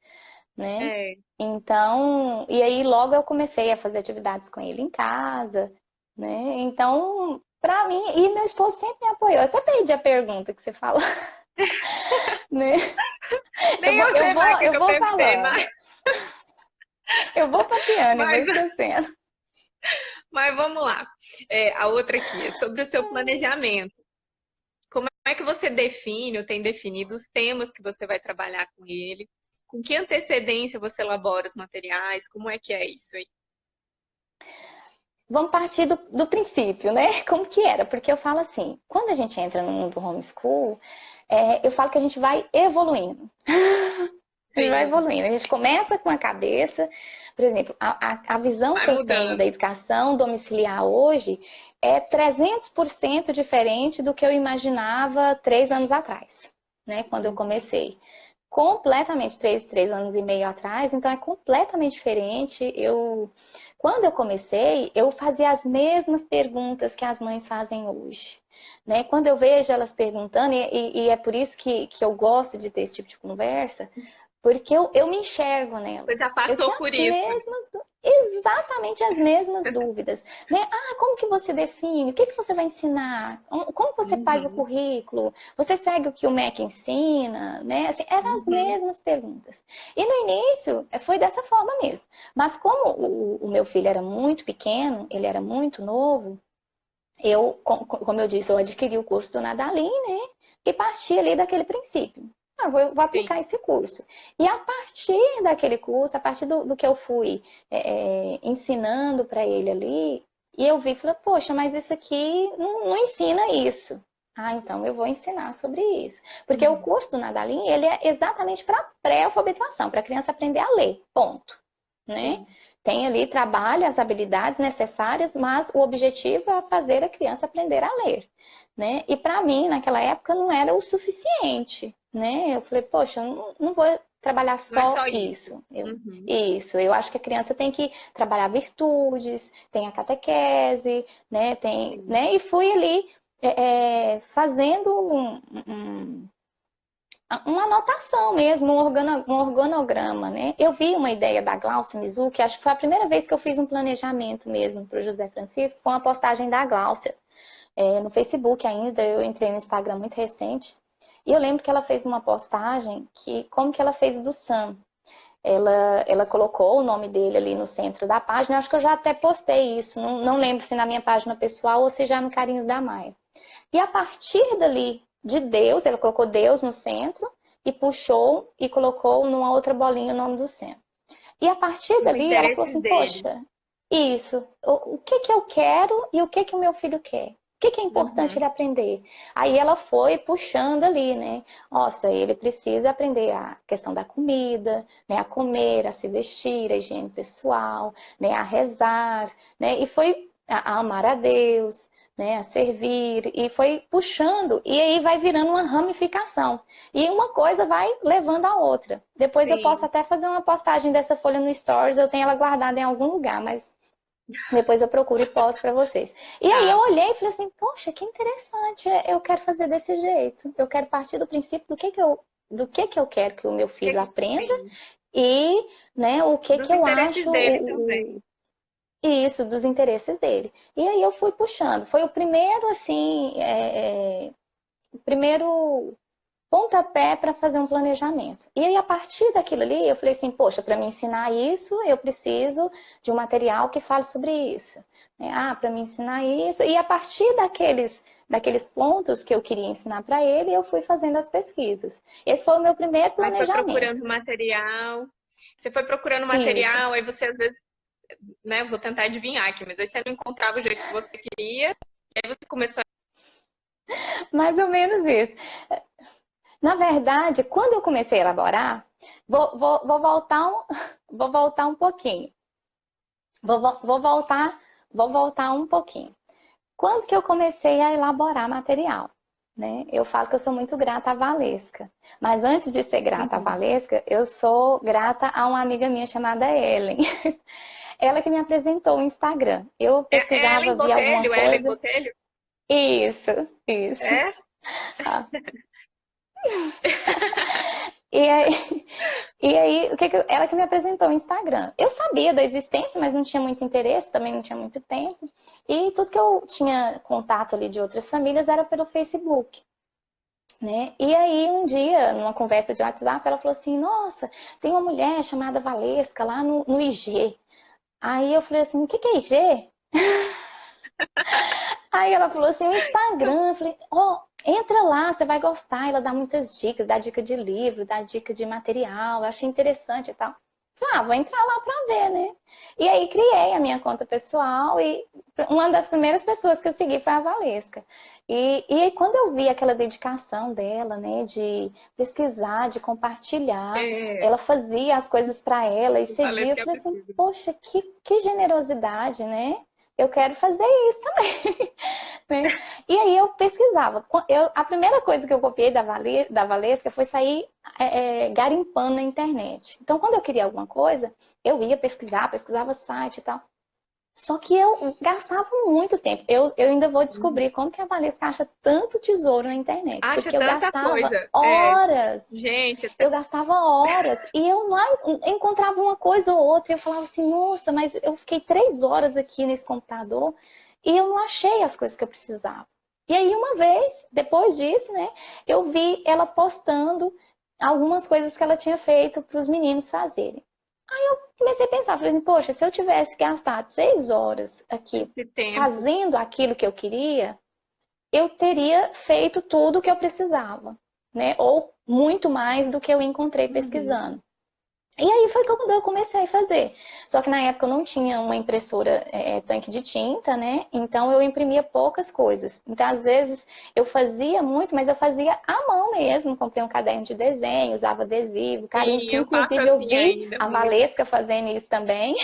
né? É, Então, e aí logo eu comecei a fazer atividades com ele em casa, né? Então, pra mim, e meu esposo sempre me apoiou. Eu até perdi a pergunta que você falou, né? Eu nem vou, eu eu sei vou, mais o que eu que eu vou perguntei, falando. mas Eu vou papiando e vou Mas, esquecendo. mas vamos lá. A outra aqui é sobre o seu planejamento. Como é que você define ou tem definido os temas que você vai trabalhar com ele? Com que antecedência você elabora os materiais? Como é que é isso aí? Vamos partir do princípio, né? Como que era? Porque eu falo assim, quando a gente entra no mundo do homeschool, eu falo que a gente vai evoluindo. A gente vai Sim, evoluindo. A gente começa com a cabeça, por exemplo, a visão vai que eu tenho da mudando. educação domiciliar hoje é 300% diferente do que eu imaginava 3 anos atrás, né? Quando eu Uhum. comecei. Completamente, 3 anos e meio atrás, então é completamente diferente. Quando eu comecei, eu fazia as mesmas perguntas que as mães fazem hoje. Né? Quando eu vejo elas perguntando, e é por isso que eu gosto de ter esse tipo de conversa, porque eu me enxergo Você já nelas. Eu passou tinha por as isso. mesmas, exatamente as mesmas dúvidas. Né? Ah, como que você define? O que que você vai ensinar? Como você faz o Uhum, currículo? Você segue o que o MEC ensina? Né? Assim, eram as uhum. mesmas perguntas. E no início foi dessa forma mesmo. Mas como o meu filho era muito pequeno, ele era muito novo, como eu disse, eu adquiri o curso do Nadalim, né? E parti ali daquele princípio. Vou aplicar Sim, esse curso. E a partir daquele curso, a partir do que eu fui ensinando para ele ali, e eu vi, falei, poxa, mas isso aqui não ensina isso. Ah, então eu vou ensinar sobre isso. Porque o uhum, curso do Nadalim, ele é exatamente para pré-alfabetização, para a criança aprender a ler, ponto. Né? sim, Tem ali, trabalha as habilidades necessárias, mas o objetivo é fazer a criança aprender a ler, né? E para mim, naquela época, não era o suficiente, né? Eu falei, poxa, eu não vou trabalhar não é só só isso. isso. Uhum, Eu acho que a criança tem que trabalhar virtudes, tem a catequese, né? sim, Né? E fui ali fazendo uma anotação mesmo, um organograma, né? Eu vi uma ideia da Glaucia Mizuki, acho que foi a primeira vez que eu fiz um planejamento mesmo para o José Francisco, com a postagem da Glaucia, no Facebook ainda, eu entrei no Instagram muito recente, e eu lembro que ela fez uma postagem como que ela fez o do Sam. Ela colocou o nome dele ali no centro da página, acho que eu já até postei isso, não lembro se na minha página pessoal ou se já no Carinhos da Maia. E a partir dali, de Deus, ela colocou Deus no centro e puxou e colocou numa outra bolinha o nome do centro. E a partir os dali, ela falou interesses assim: dele. poxa, isso, o que que eu quero e o que que o meu filho quer? O que que é importante Uhum, ele aprender? Aí ela foi puxando ali, né? Nossa, ele precisa aprender a questão da comida, né? A comer, a se vestir, a higiene pessoal, né? A rezar, né? E foi a amar a Deus, né? A servir, e foi puxando, e aí vai virando uma ramificação. E uma coisa vai levando a outra. Depois eu posso sim. até fazer uma postagem dessa folha no Stories, eu tenho ela guardada em algum lugar, mas depois eu procuro e posto para vocês. E aí eu Tá. olhei e falei assim, poxa, que interessante, eu quero fazer desse jeito. Eu quero partir do princípio do que eu quero que o meu filho aprenda Sim. e, né, o que Dos que eu interesses acho dele também. isso, dos interesses dele. E aí eu fui puxando. Foi o primeiro, assim, o primeiro pontapé para fazer um planejamento. E aí, a partir daquilo ali, eu falei assim, poxa, para me ensinar isso, eu preciso de um material que fale sobre isso. Para me ensinar isso. E a partir daqueles pontos que eu queria ensinar para ele, eu fui fazendo as pesquisas. Esse foi o meu primeiro Aí foi planejamento. procurando material. Você foi procurando Isso, material, aí você às vezes, né, vou tentar adivinhar aqui, mas aí você não encontrava o jeito que você queria, e aí você começou mais ou menos isso. Na verdade, quando eu comecei a elaborar, vou voltar vou voltar um pouquinho. Vou voltar um pouquinho. Quando que eu comecei a elaborar material? Né? Eu falo que eu sou muito grata à Valesca. Mas antes de ser a... grata à Uhum. Valesca, eu sou grata a uma amiga minha chamada Ellen. Ela que me apresentou o Instagram. Eu É pesquisava, via alguma Ellen coisa. Botelho? Isso, isso. É? Ah. E aí, ela que me apresentou o Instagram. Eu sabia da existência, mas não tinha muito interesse, também não tinha muito tempo. E tudo que eu tinha contato ali de outras famílias era pelo Facebook. né? E aí, um dia, numa conversa de WhatsApp, ela falou assim, nossa, tem uma mulher chamada Valesca lá no IG. Aí eu falei assim, o que é IG? Aí ela falou assim, o Instagram. Eu falei, ó, entra lá, você vai gostar. Ela dá muitas dicas, dá dica de livro, dá dica de material. Eu achei interessante e tal. Falei, vou entrar lá pra ver, né? E aí criei a minha conta pessoal e uma das primeiras pessoas que eu segui foi a Valesca. E aí, quando eu vi aquela dedicação dela, né, de pesquisar, de compartilhar, É, ela fazia as coisas para ela e eu falei cedia, eu que é falei assim, preciso. poxa, que generosidade, né? Eu quero fazer isso também. Né? E aí eu pesquisava. A primeira coisa que eu copiei da Valesca foi sair garimpando na internet. Então, quando eu queria alguma coisa, eu ia pesquisar, pesquisava site e tal. Só que eu gastava muito tempo. Eu ainda vou descobrir como que a Valesca acha tanto tesouro na internet. Acha Porque eu tanta gastava coisa. É, horas. gente, Eu gastava horas e eu não encontrava uma coisa ou outra. E eu falava assim, nossa, mas eu fiquei 3 horas aqui nesse computador e eu não achei as coisas que eu precisava. E aí, uma vez, depois disso, né, eu vi ela postando algumas coisas que ela tinha feito para os meninos fazerem. Comecei a pensar, falei assim, poxa, se eu tivesse gastado 6 horas aqui esse tempo. fazendo aquilo que eu queria, eu teria feito tudo o que eu precisava, né? Ou muito mais do que eu encontrei Uhum. pesquisando. E aí foi quando eu comecei a fazer. Só que na época eu não tinha uma impressora tanque de tinta, né? Então eu imprimia poucas coisas. Então às vezes eu fazia muito, mas eu fazia à mão mesmo. Comprei um caderno de desenho, usava adesivo, carimbo, Sim, que eu faço inclusive eu assim vi ainda a muito. Valesca fazendo isso também,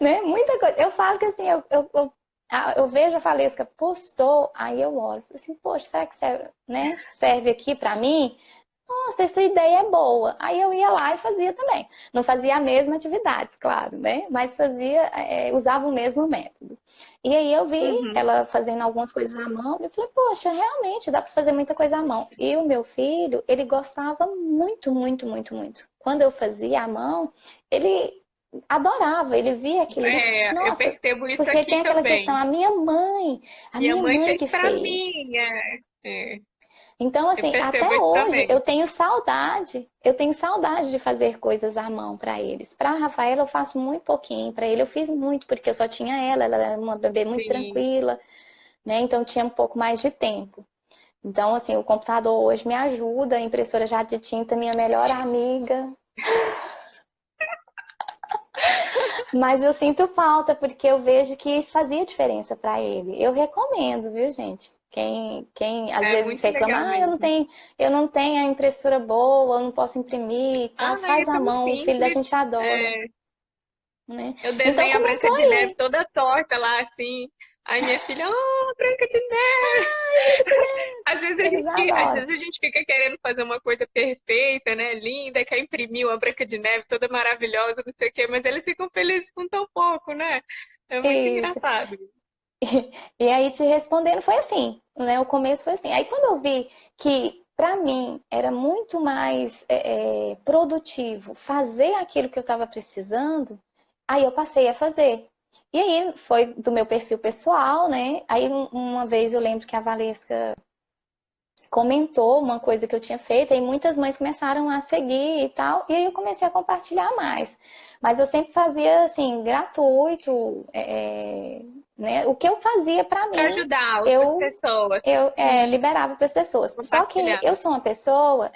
né? Muita coisa. Eu falo que assim, eu vejo a Valesca postou, aí eu olho, falo assim, poxa, será que serve, né? Serve aqui para mim? Nossa, essa ideia é boa. Aí eu ia lá e fazia também. Não fazia a mesma atividade, claro, né? Mas fazia, usava o mesmo método. E aí eu vi Uhum. ela fazendo algumas coisas à mão, e eu falei, poxa, realmente dá para fazer muita coisa à mão. E o meu filho, ele gostava muito, muito, muito, muito. Quando eu fazia à mão, ele adorava, ele via aquilo ali e falava assim, É, eu nossa, percebo isso porque aqui tem aquela questão, também. a Minha minha mãe mãe fez que pra fez. mim. Então, Eu assim, até percebo isso hoje também. eu tenho saudade de fazer coisas à mão para eles. Para a Rafaela eu faço muito pouquinho, para ele eu fiz muito, porque eu só tinha ela era uma bebê muito Sim. tranquila, né? Então tinha um pouco mais de tempo. Então, assim, o computador hoje me ajuda, a impressora já de tinta é minha melhor amiga, mas eu sinto falta porque eu vejo que isso fazia diferença para ele. Eu recomendo, viu, gente? Quem às É vezes muito reclama, legal mesmo. eu não tenho a impressora boa, eu não posso imprimir e tal, Ah, não, e é faz à tão mão, o filho da simples. gente adora, É, né? eu Então desenho a Branca começou de Neve aí. toda torta lá, assim. Aí minha filha, oh, Branca de Neve! Eles Às adoram. vezes a gente fica querendo fazer uma coisa perfeita, né? Linda, quer imprimir uma Branca de Neve toda maravilhosa, não sei o quê, mas eles ficam felizes com tão pouco, né? É muito Isso. engraçado. E aí te respondendo foi assim, né? O começo foi assim. Aí quando eu vi que para mim era muito mais produtivo fazer aquilo que eu estava precisando, aí eu passei a fazer. E aí foi do meu perfil pessoal, né? Aí uma vez eu lembro que a Valesca comentou uma coisa que eu tinha feito, e muitas mães começaram a seguir e tal, e aí eu comecei a compartilhar mais. Mas eu sempre fazia assim, gratuito, né? O que eu fazia para Para mim, ajudar outras eu pessoas. Sim, liberava para as pessoas. Só que compartilhar. eu sou uma pessoa,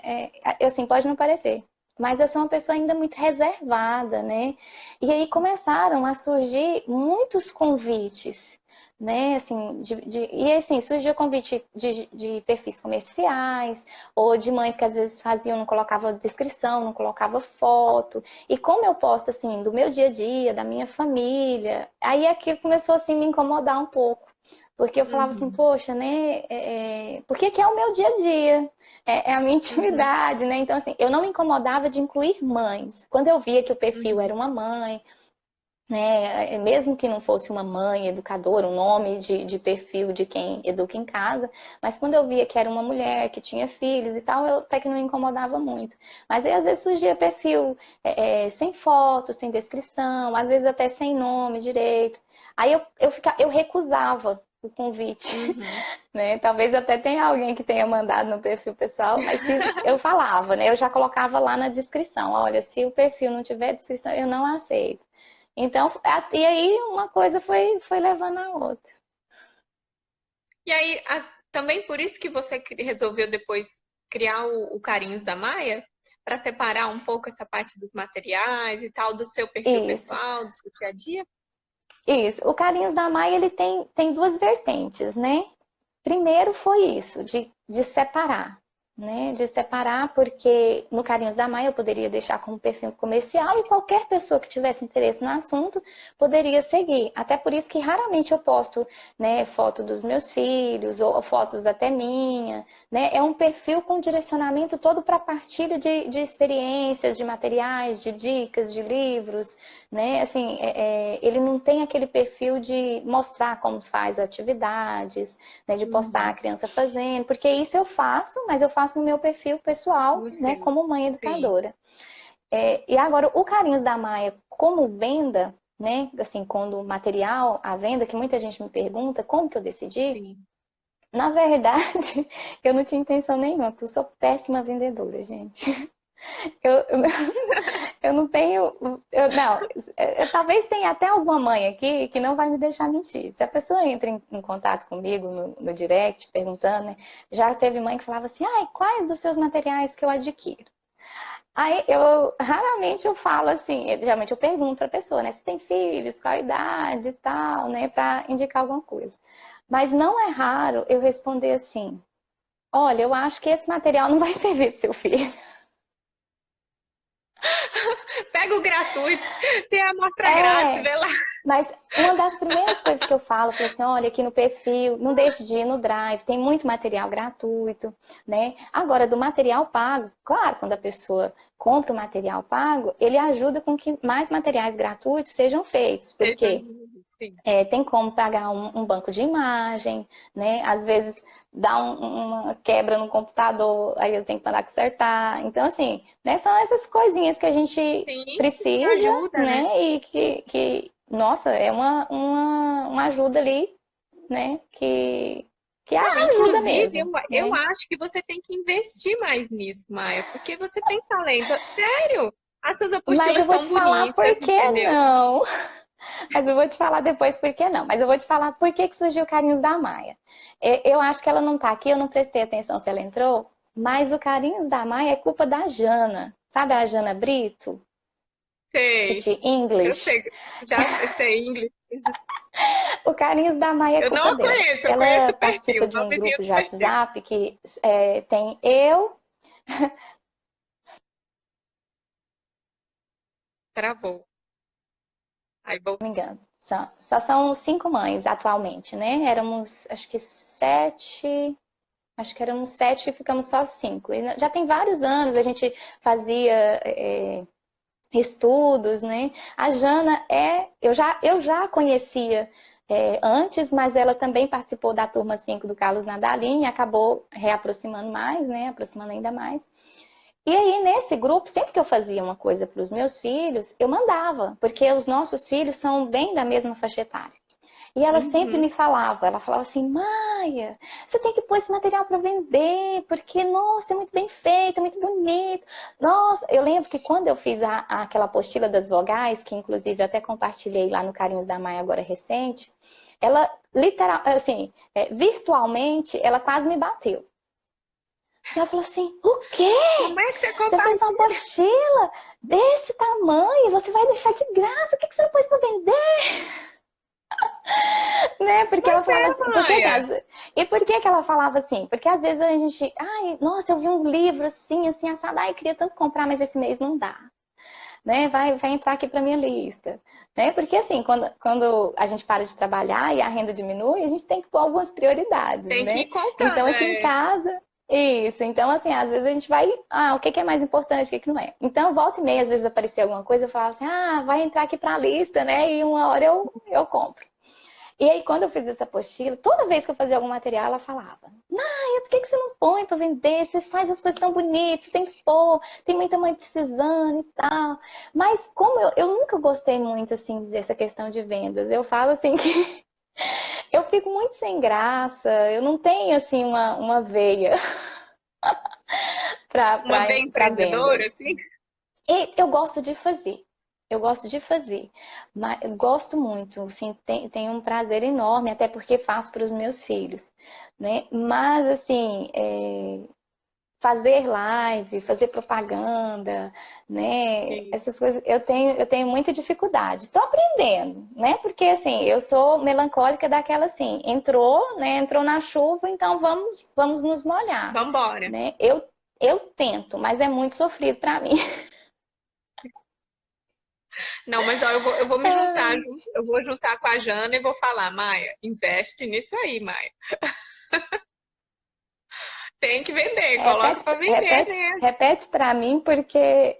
assim, pode não parecer, mas eu sou uma pessoa ainda muito reservada, né? E aí começaram a surgir muitos convites, né? Assim, e assim, surgiu convite de perfis comerciais, ou de mães que às vezes faziam, não colocava descrição, não colocava foto. E como eu posto, assim, do meu dia a dia, da minha família, aí aquilo começou, assim, me incomodar um pouco. Porque eu falava assim, Uhum, poxa, né? Porque aqui é o meu dia a dia, é a minha uhum, intimidade, né? Então, assim, eu não me incomodava de incluir mães. Quando eu via que o perfil era uhum. uma mãe, né? Mesmo que não fosse uma mãe educadora, um nome de perfil de quem educa em casa, mas quando eu via que era uma mulher que tinha filhos e tal, eu até que não me incomodava muito. Mas aí às vezes surgia perfil sem foto, sem descrição, às vezes até sem nome direito. Aí eu recusava. o convite, Uhum. né? Talvez até tenha alguém que tenha mandado no perfil pessoal, mas se eu falava, né? Eu já colocava lá na descrição, olha, se o perfil não tiver descrição, eu não aceito. Então, e aí uma coisa foi levando a outra. E aí, também por isso que você resolveu depois criar o Carinhos da Maia, para separar um pouco essa parte dos materiais e tal, do seu perfil Isso. pessoal, do seu dia a dia? Isso. O Carinhos da Maia, ele tem duas vertentes, né? Primeiro foi isso, de separar, né? De separar, porque no Carinhos da Maia eu poderia deixar como perfil comercial e qualquer pessoa que tivesse interesse no assunto poderia seguir. Até por isso que raramente eu posto, né, foto dos meus filhos ou fotos até minha, né? É um perfil com direcionamento todo para partilha de experiências, de materiais, de dicas, de livros, né? Assim, ele não tem aquele perfil de mostrar como faz atividades, né, de postar a Uhum. criança fazendo, porque isso eu faço, mas eu faço no meu perfil pessoal, No né, seu. como mãe Sim, educadora. E agora, o Carinhos da Maia como venda, né, assim, quando material, a venda, que muita gente me pergunta, como que eu decidi? sim. Na verdade, eu não tinha intenção nenhuma, porque eu sou péssima vendedora, gente. Eu, eu não tenho. Não, talvez tenha até alguma mãe aqui que não vai me deixar mentir. Se a pessoa entra em contato comigo no direct, perguntando, né? Já teve mãe que falava assim: ai, quais dos seus materiais que eu adquiro? Aí eu raramente eu falo assim, geralmente eu pergunto para a pessoa, né? Se tem filhos, qual a idade e tal, né? Para indicar alguma coisa. Mas não é raro eu responder assim: olha, eu acho que esse material não vai servir para seu filho. Pega o gratuito, tem a amostra grátis, É, vê lá. mas uma das primeiras coisas que eu falo assim, olha, aqui no perfil, não deixe de ir no Drive, tem muito material gratuito, né? Agora, do material pago, claro, quando a pessoa compra o material pago, ele ajuda com que mais materiais gratuitos sejam feitos, porque Sim. tem como pagar um banco de imagem, né? Às vezes dá uma quebra no computador, aí eu tenho que mandar consertar. Então, assim, né, são essas coisinhas que a gente Sim, que precisa, ajuda, né? né? E nossa, é uma ajuda ali, né? Que Não, ajuda inclusive, mesmo, eu né? acho que você tem que investir mais nisso, Maia, porque você tem talento. Sério, as suas Mas apostilas eu vou são te falar bonitas, por que entendeu? não. Mas eu vou te falar depois por que não. Mas eu vou te falar por que surgiu Carinhos da Maia. Eu acho que ela não tá aqui, eu não prestei atenção se ela entrou, mas o Carinhos da Maia é culpa da Jana. Sabe a Jana Brito? Sei, Titi eu English? sei, já sei inglês. O Carinhos da Maia é Eu não culpa a dela. conheço, eu conheço Ela o participa perfil, de não um me vi grupo de no perfil. WhatsApp que tem eu, Travou. Aí não me voltou. engano, só são 5 mães atualmente, né? Éramos, acho que 7. Acho que éramos 7 e ficamos só 5. E já tem vários anos a gente fazia estudos, né? A Jana eu já conhecia antes, mas ela também participou da turma 5 do Carlos Nadalim e acabou reaproximando mais, né? Aproximando ainda mais. E aí, nesse grupo, sempre que eu fazia uma coisa para os meus filhos, eu mandava, porque os nossos filhos são bem da mesma faixa etária. E ela sempre Uhum. me falava, ela falava assim, Maia, você tem que pôr esse material para vender, porque, nossa, é muito bem feito, é muito bonito. Nossa, eu lembro que quando eu fiz aquela apostila das vogais, que inclusive eu até compartilhei lá no Carinhos da Maia agora recente, ela, literal, assim, virtualmente, ela quase me bateu. E ela falou assim, o quê? Como é que você Você fez uma compartilha? apostila desse tamanho, você vai deixar de graça, por que você não pôs para vender? Né? Porque ela Pois falava é, assim, porque assim, Maia. e por que que ela falava assim? Porque às vezes a gente, ai, nossa, eu vi um livro assim, assim, assado, ai, eu queria tanto comprar, mas esse mês não dá, né? Vai entrar aqui para minha lista, né? Porque assim, quando a gente para de trabalhar e a renda diminui, a gente tem que pôr algumas prioridades, Tem que né? ir Então contando. aqui em É. casa, isso. Então assim, às vezes a gente vai, o que que é mais importante, o que que não é? Então volta e meia, às vezes aparecia alguma coisa, eu falava assim, vai entrar aqui para a lista, né? E uma hora eu compro. E aí, quando eu fiz essa apostila, toda vez que eu fazia algum material, ela falava: Naya, por que você não põe para vender? Você faz as coisas tão bonitas, você tem que pôr, tem muita mãe precisando e tal. Mas, como eu nunca gostei muito, assim, dessa questão de vendas, eu falo assim que fico muito sem graça, eu não tenho, assim, uma veia Uma bem para empreendedora, vendas. assim? E eu gosto de fazer. Eu gosto de fazer, mas eu gosto muito, assim, tenho um prazer enorme, até porque faço para os meus filhos, né? Mas, assim, fazer live, fazer propaganda, né? Sim. Essas coisas eu tenho muita dificuldade. Estou aprendendo, né? Porque assim, eu sou melancólica daquela assim, entrou, né? Entrou na chuva, então vamos nos molhar, Vambora. né? Eu tento, mas é muito sofrido para mim. Não, mas ó, eu vou me juntar, eu vou juntar com a Jana e vou falar, Maia, investe nisso aí, Maia. Tem que vender, coloca Repete, para vender, repete, né? repete para mim porque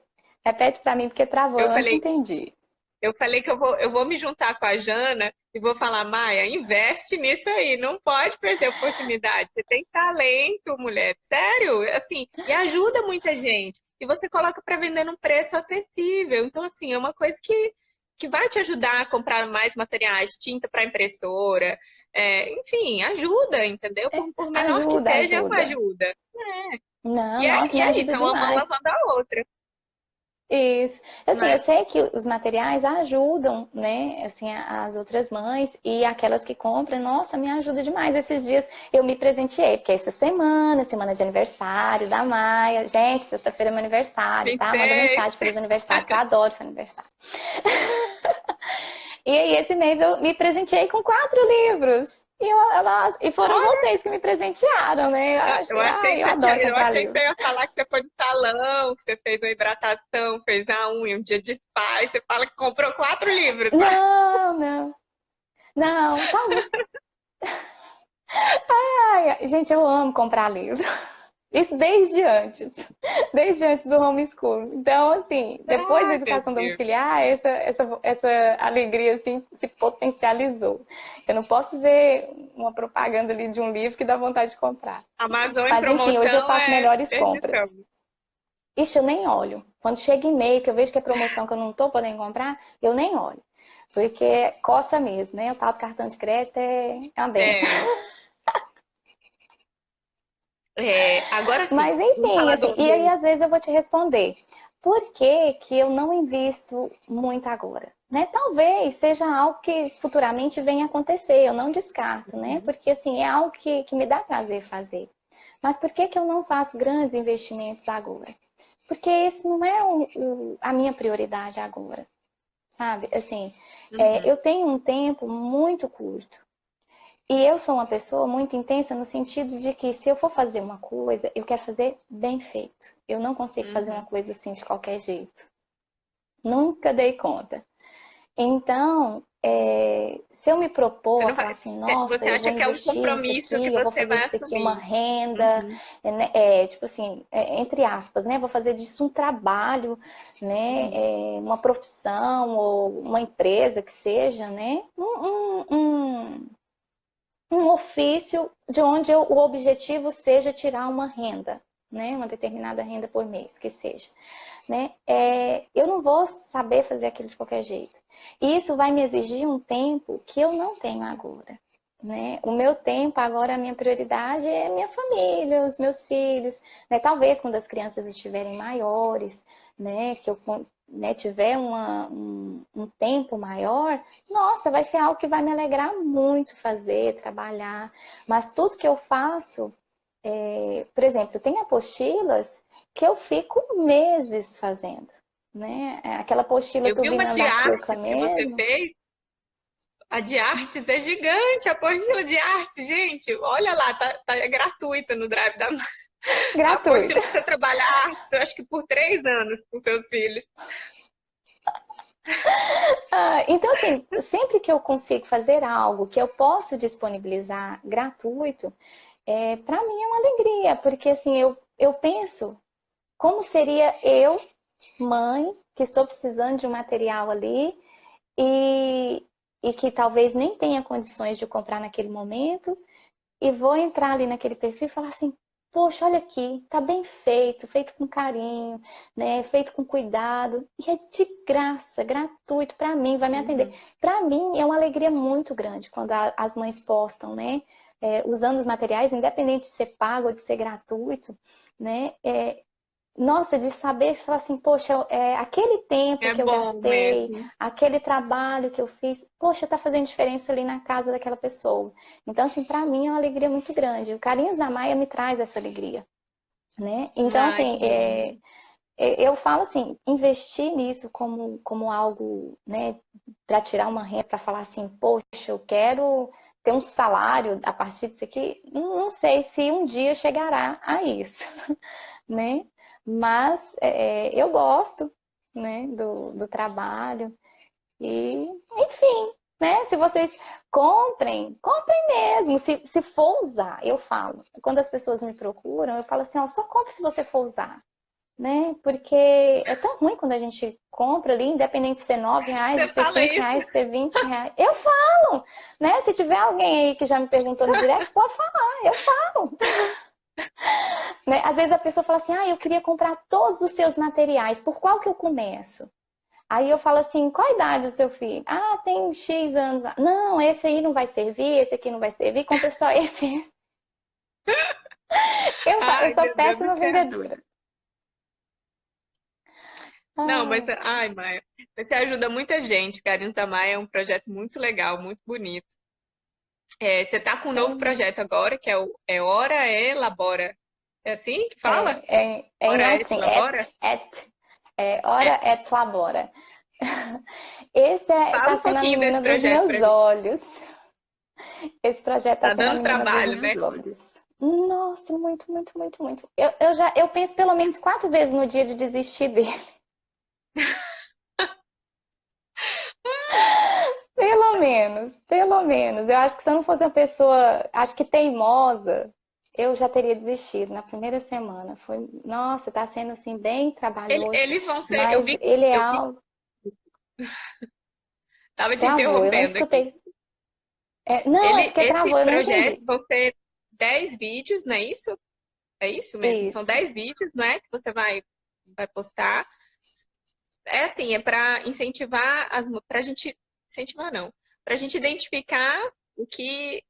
travou, Eu eu não te falei, entendi. eu falei que eu vou me juntar com a Jana e vou falar, Maia, investe nisso aí, não pode perder a oportunidade. Você tem talento, mulher, sério, assim, e ajuda muita gente. E você coloca para vender num preço acessível. Então, assim, é uma coisa que vai te ajudar a comprar mais materiais, tinta para impressora, enfim, ajuda, entendeu? Por menor que Ajuda, seja, é uma ajuda. ajuda. Não, nossa, E me é ajuda isso, é uma mão demais. lavando a outra. Isso. Assim, eu Mas, sei que os materiais ajudam, né, assim, as outras mães e aquelas que compram, nossa, me ajuda demais. Esses dias eu me presenteei, porque essa semana de aniversário da Maia. Gente, sexta-feira é meu aniversário, tá? Manda 26. mensagem, feliz aniversário, que eu adoro fazer aniversário. E aí, esse mês eu me presenteei com 4 livros. E foram vocês que me presentearam, né? Eu achei que Eu adoro eu comprar achei que livro. você ia falar que você foi no salão, que você fez uma hidratação, fez a unha, um dia de spa, e você fala que comprou 4 livros. Não, não. Não, talvez. Ai, gente, eu amo comprar livro. Isso desde antes do homeschool. Então, assim, depois da Ai, meu educação Deus. domiciliar, essa alegria, assim, se potencializou. Eu não posso ver uma propaganda ali de um livro que dá vontade de comprar. Amazon em Mas, enfim, hoje eu promoção faço é melhores compras. perdição. Ixi, eu nem olho. Quando chega e-mail, que eu vejo que é promoção que eu não tô podendo comprar, eu nem olho. Porque coça mesmo, né? O tal do cartão de crédito é uma benção. É, agora sim, Mas vamos enfim, falar assim, e aí do... às vezes eu vou te responder. Por que que eu não invisto muito agora? Né? Talvez seja algo que futuramente venha a acontecer, eu não descarto, né? Uhum, Porque assim, é algo que me dá prazer fazer. Mas por que que eu não faço grandes investimentos agora? Porque esse não é a minha prioridade agora, sabe? Assim, uhum, eu tenho um tempo muito curto. E eu sou uma pessoa muito intensa no sentido de que se eu for fazer uma coisa, eu quero fazer bem feito. Eu não consigo fazer uma uhum. coisa assim de qualquer jeito. Nunca dei conta. Então, se eu me propor a falar assim, nossa, Você eu vou acha que é um investir nisso compromisso que aqui, eu vou você fazer vai disso aqui uma assumir? renda, Uhum, né, tipo assim, entre aspas, né? Vou fazer disso um trabalho, né? uhum, Uma profissão ou uma empresa que seja, né? Um ofício de onde o objetivo seja tirar uma renda, né? Uma determinada renda por mês, que seja. Né? Eu não vou saber fazer aquilo de qualquer jeito. E isso vai me exigir um tempo que eu não tenho agora. Né? O meu tempo agora, a minha prioridade é minha família, os meus filhos. Né? Talvez quando as crianças estiverem maiores, né? Que eu né, tiver um tempo maior, nossa, vai ser algo que vai me alegrar muito fazer, trabalhar. Mas tudo que eu faço, por exemplo, tem apostilas que eu fico meses fazendo, né? Aquela apostila eu vi uma turbinando de da cuca artes que você mesmo, fez. A de artes é gigante, a apostila de artes, gente. Olha lá, tá gratuita no Drive da a gratuita. apostila para você trabalhar artes, eu acho que por 3 anos com seus filhos. Então, assim, sempre que eu consigo fazer algo que eu posso disponibilizar gratuito, para mim é uma alegria, porque assim, eu penso como seria eu, mãe, que estou precisando de um material ali e, e que talvez nem tenha condições de comprar naquele momento, e vou entrar ali naquele perfil e falar assim, poxa, olha aqui, tá bem feito, feito com carinho, né? Feito com cuidado. E é de graça, gratuito para mim, vai me atender. Uhum. Para mim é uma alegria muito grande quando as mães postam, né? Usando os materiais, independente de ser pago ou de ser gratuito, né? Nossa, de saber, falar assim, poxa, aquele tempo É que eu bom gastei, mesmo. aquele trabalho que eu fiz, poxa, tá fazendo diferença ali na casa daquela pessoa. Então, assim, para mim é uma alegria muito grande. O Carinhos da Maia me traz essa alegria, né? Então, Ai, assim, que bom. eu falo assim, investir nisso como algo, né, para tirar uma renda, para falar assim, poxa, eu quero ter um salário a partir disso aqui, não sei se um dia chegará a isso, né? Mas eu gosto, né, do trabalho e, enfim, né? Se vocês comprem mesmo. Se for usar, eu falo. Quando as pessoas me procuram, eu falo assim, ó, só compre se você for usar, né? Porque é tão ruim quando a gente compra ali, independente de ser R$ 9, de Você ser fala R$ 5, isso? de ser R$ 20. Eu falo, né? Se tiver alguém aí que já me perguntou no direct, pode falar, eu falo. Né? Às vezes a pessoa fala assim, eu queria comprar todos os seus materiais, por qual que eu começo? Aí eu falo assim, qual a idade do seu filho? Tem X anos. Não, esse aí não vai servir, esse aqui não vai servir, compra só esse. Eu Ai, sou meu Deus do péssima céu. vendedora. Não, mas, Ah, ai, Maia, você ajuda muita gente. Carinho da Maia é um projeto muito legal, muito bonito. Você tá com um novo projeto agora, que é Hora é Labora. É assim que fala? em Hora é latim, Labora? ora É. et labora. Esse Fala tá um sendo a pouquinho desse menina dos projeto meus pra mim. olhos. Esse projeto tá Tá sendo a dando menina dos trabalho, né? meus olhos. Nossa, muito, muito, muito, muito. Eu penso pelo menos 4 vezes no dia de desistir dele. Pelo menos, pelo menos. Eu acho que se eu não fosse uma pessoa, acho que teimosa, eu já teria desistido na primeira semana. Nossa, tá sendo assim bem trabalhoso, Eles vão ser. mas ele é Eu vi. algo. Tava te Travou, eu não interrompendo aqui. escutei. Não, é porque Esse travou, eu não projeto entendi. vão ser 10 vídeos, não é isso? É isso mesmo? São Isso. 10 vídeos, não é? Que você vai postar. É assim, é para incentivar pra gente incentivar não, pra gente identificar o que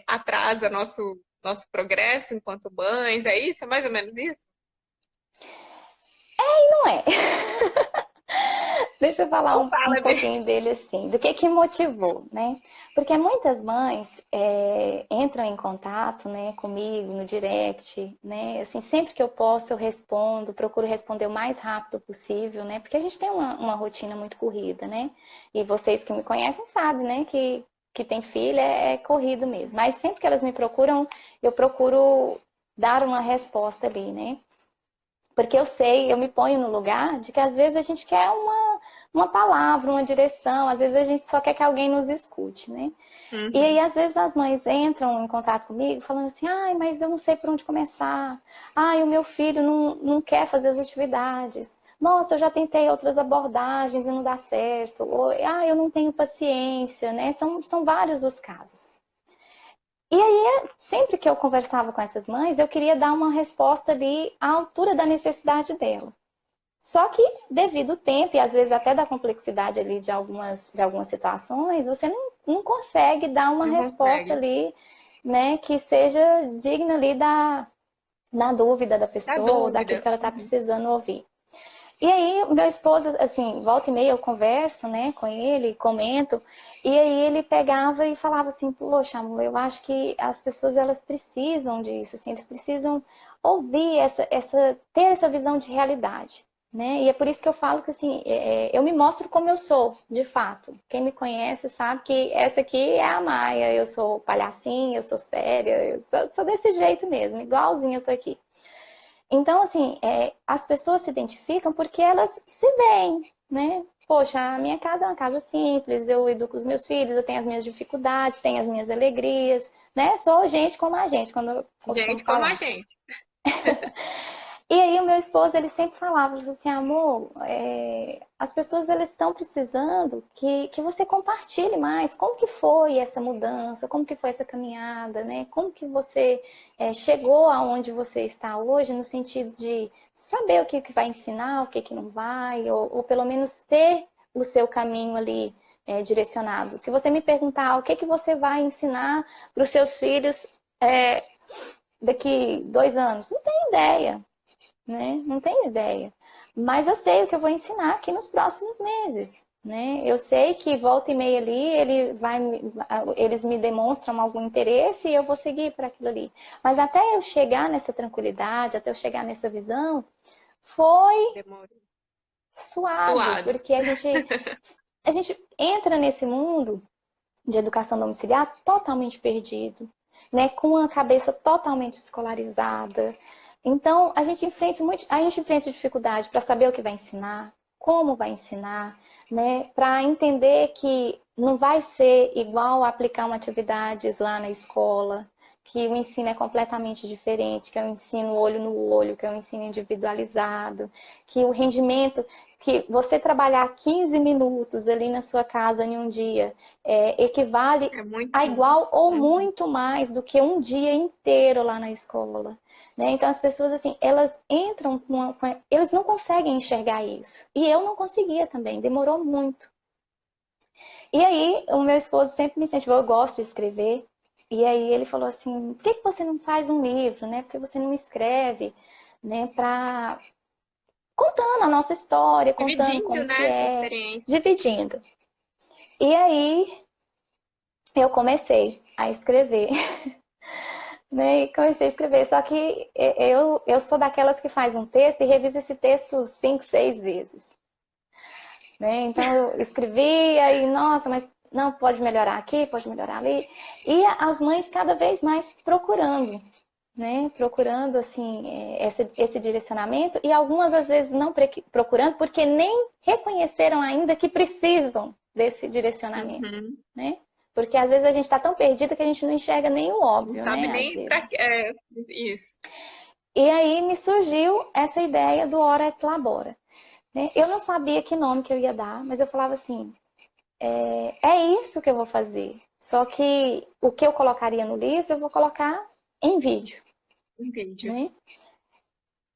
atrasa nosso progresso enquanto mães, é isso? É mais ou menos isso? Não é. Deixa eu falar Ou um fala mesmo? pouquinho dele assim, do que motivou, né? Porque muitas mães entram em contato, né, comigo no direct, né? Assim, sempre que eu posso eu respondo, procuro responder o mais rápido possível, né? Porque a gente tem uma rotina muito corrida, né? E vocês que me conhecem sabem, né, que tem filha é corrido mesmo. Mas sempre que elas me procuram, eu procuro dar uma resposta ali, né? Porque eu sei, eu me ponho no lugar de que às vezes a gente quer uma palavra, uma direção, às vezes a gente só quer que alguém nos escute, né? E aí, Uhum. às vezes, as mães entram em contato comigo falando assim, mas eu não sei por onde começar. O meu filho não quer fazer as atividades. Nossa, eu já tentei outras abordagens e não dá certo. Ou, eu não tenho paciência, né? São vários os casos. E aí, sempre que eu conversava com essas mães, eu queria dar uma resposta ali à altura da necessidade dela. Só que, devido ao tempo e às vezes até da complexidade ali de algumas situações, você não consegue dar uma Não resposta consegue. ali, né, que seja digna ali da dúvida da Dá pessoa, daquilo dúvida. que ela está Uhum. precisando ouvir. E aí, o meu esposo, assim, volta e meia eu converso, né, com ele, comento, e aí ele pegava e falava assim, poxa, amor, eu acho que as pessoas, elas precisam disso, assim, eles precisam ouvir ter essa visão de realidade, né, e é por isso que eu falo que, assim, eu me mostro como eu sou, de fato. Quem me conhece sabe que essa aqui é a Maia, eu sou palhacinha, eu sou séria, eu sou desse jeito mesmo, igualzinho eu tô aqui. Então, assim, as pessoas se identificam porque elas se veem, né? Poxa, a minha casa é uma casa simples, eu educo os meus filhos, eu tenho as minhas dificuldades, tenho as minhas alegrias, né? Sou gente como a gente, quando eu costumo Gente como a falar. gente. E aí o meu esposo, ele sempre falava, ele falou assim, amor, as pessoas elas estão precisando que você compartilhe mais. Como que foi essa mudança? Como que foi essa caminhada, né? Como que você chegou aonde você está hoje, no sentido de saber o que vai ensinar, o que não vai, ou pelo menos ter o seu caminho ali direcionado. Se você me perguntar o que você vai ensinar para os seus filhos daqui 2 anos, não tenho ideia, né? Não tenho ideia. Mas eu sei o que eu vou ensinar aqui nos próximos meses, né? Eu sei que volta e meia ali, eles me demonstram algum interesse e eu vou seguir para aquilo ali. Mas até eu chegar nessa tranquilidade, até eu chegar nessa visão, foi Demorou. suado, Suado. porque a gente entra nesse mundo de educação domiciliar totalmente perdido, né? Com a cabeça totalmente escolarizada. Então, a gente enfrenta dificuldade para saber o que vai ensinar, como vai ensinar, né? Para entender que não vai ser igual aplicar uma atividade lá na escola, que o ensino é completamente diferente, que é um ensino olho no olho, que é um ensino individualizado, que o rendimento, que você trabalhar 15 minutos ali na sua casa em um dia, equivale É muito a bom. igual ou Uhum. muito mais do que um dia inteiro lá na escola, né? Então as pessoas assim, elas entram eles não conseguem enxergar isso. E eu não conseguia também, demorou muito. E aí o meu esposo sempre me incentivou, eu gosto de escrever. E aí ele falou assim, por que você não faz um livro, né? Por que você não escreve, né? Para contando a nossa história, contando Dividindo, como que né, essa é, experiência. dividindo. E aí eu comecei a escrever. Né? E comecei a escrever. Só que eu sou daquelas que faz um texto e revisa esse texto 5, 6 vezes. Né? Então eu escrevi, aí, nossa, mas não, pode melhorar aqui, pode melhorar ali. E as mães cada vez mais procurando, né? Procurando assim, esse direcionamento, e algumas às vezes não procurando, porque nem reconheceram ainda que precisam desse direcionamento, Uhum. né? Porque às vezes a gente está tão perdida que a gente não enxerga nem o Não óbvio, sabe né? Às nem para vezes. que. É, isso. E aí me surgiu essa ideia do Ora et Labora, né? Eu não sabia que nome que eu ia dar, mas eu falava assim, é isso que eu vou fazer. Só que o que eu colocaria no livro, eu vou colocar em vídeo, Um vídeo. né?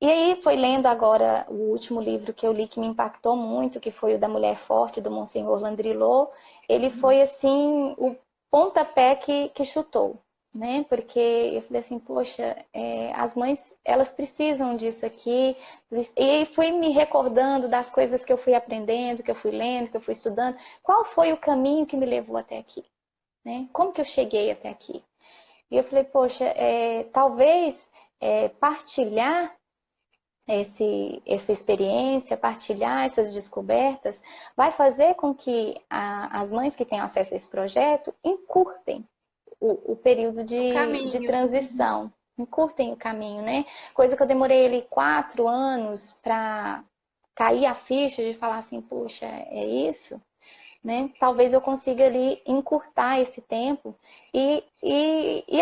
E aí foi lendo agora o último livro que eu li que me impactou muito, que foi o da Mulher Forte, do Monsenhor Landrilot. Ele foi, assim, o pontapé que chutou, né? Porque eu falei assim, poxa, as mães, elas precisam disso aqui. E aí fui me recordando das coisas que eu fui aprendendo, que eu fui lendo, que eu fui estudando. Qual foi o caminho que me levou até aqui, né? Como que eu cheguei até aqui? E eu falei, poxa, talvez partilhar essa experiência, partilhar essas descobertas, vai fazer com que as mães que tenham acesso a esse projeto encurtem o período O de caminho. Uhum. transição, encurtem o caminho, né? Coisa que eu demorei ali 4 anos para cair a ficha de falar assim, puxa, é isso? Né? Talvez eu consiga ali encurtar esse tempo e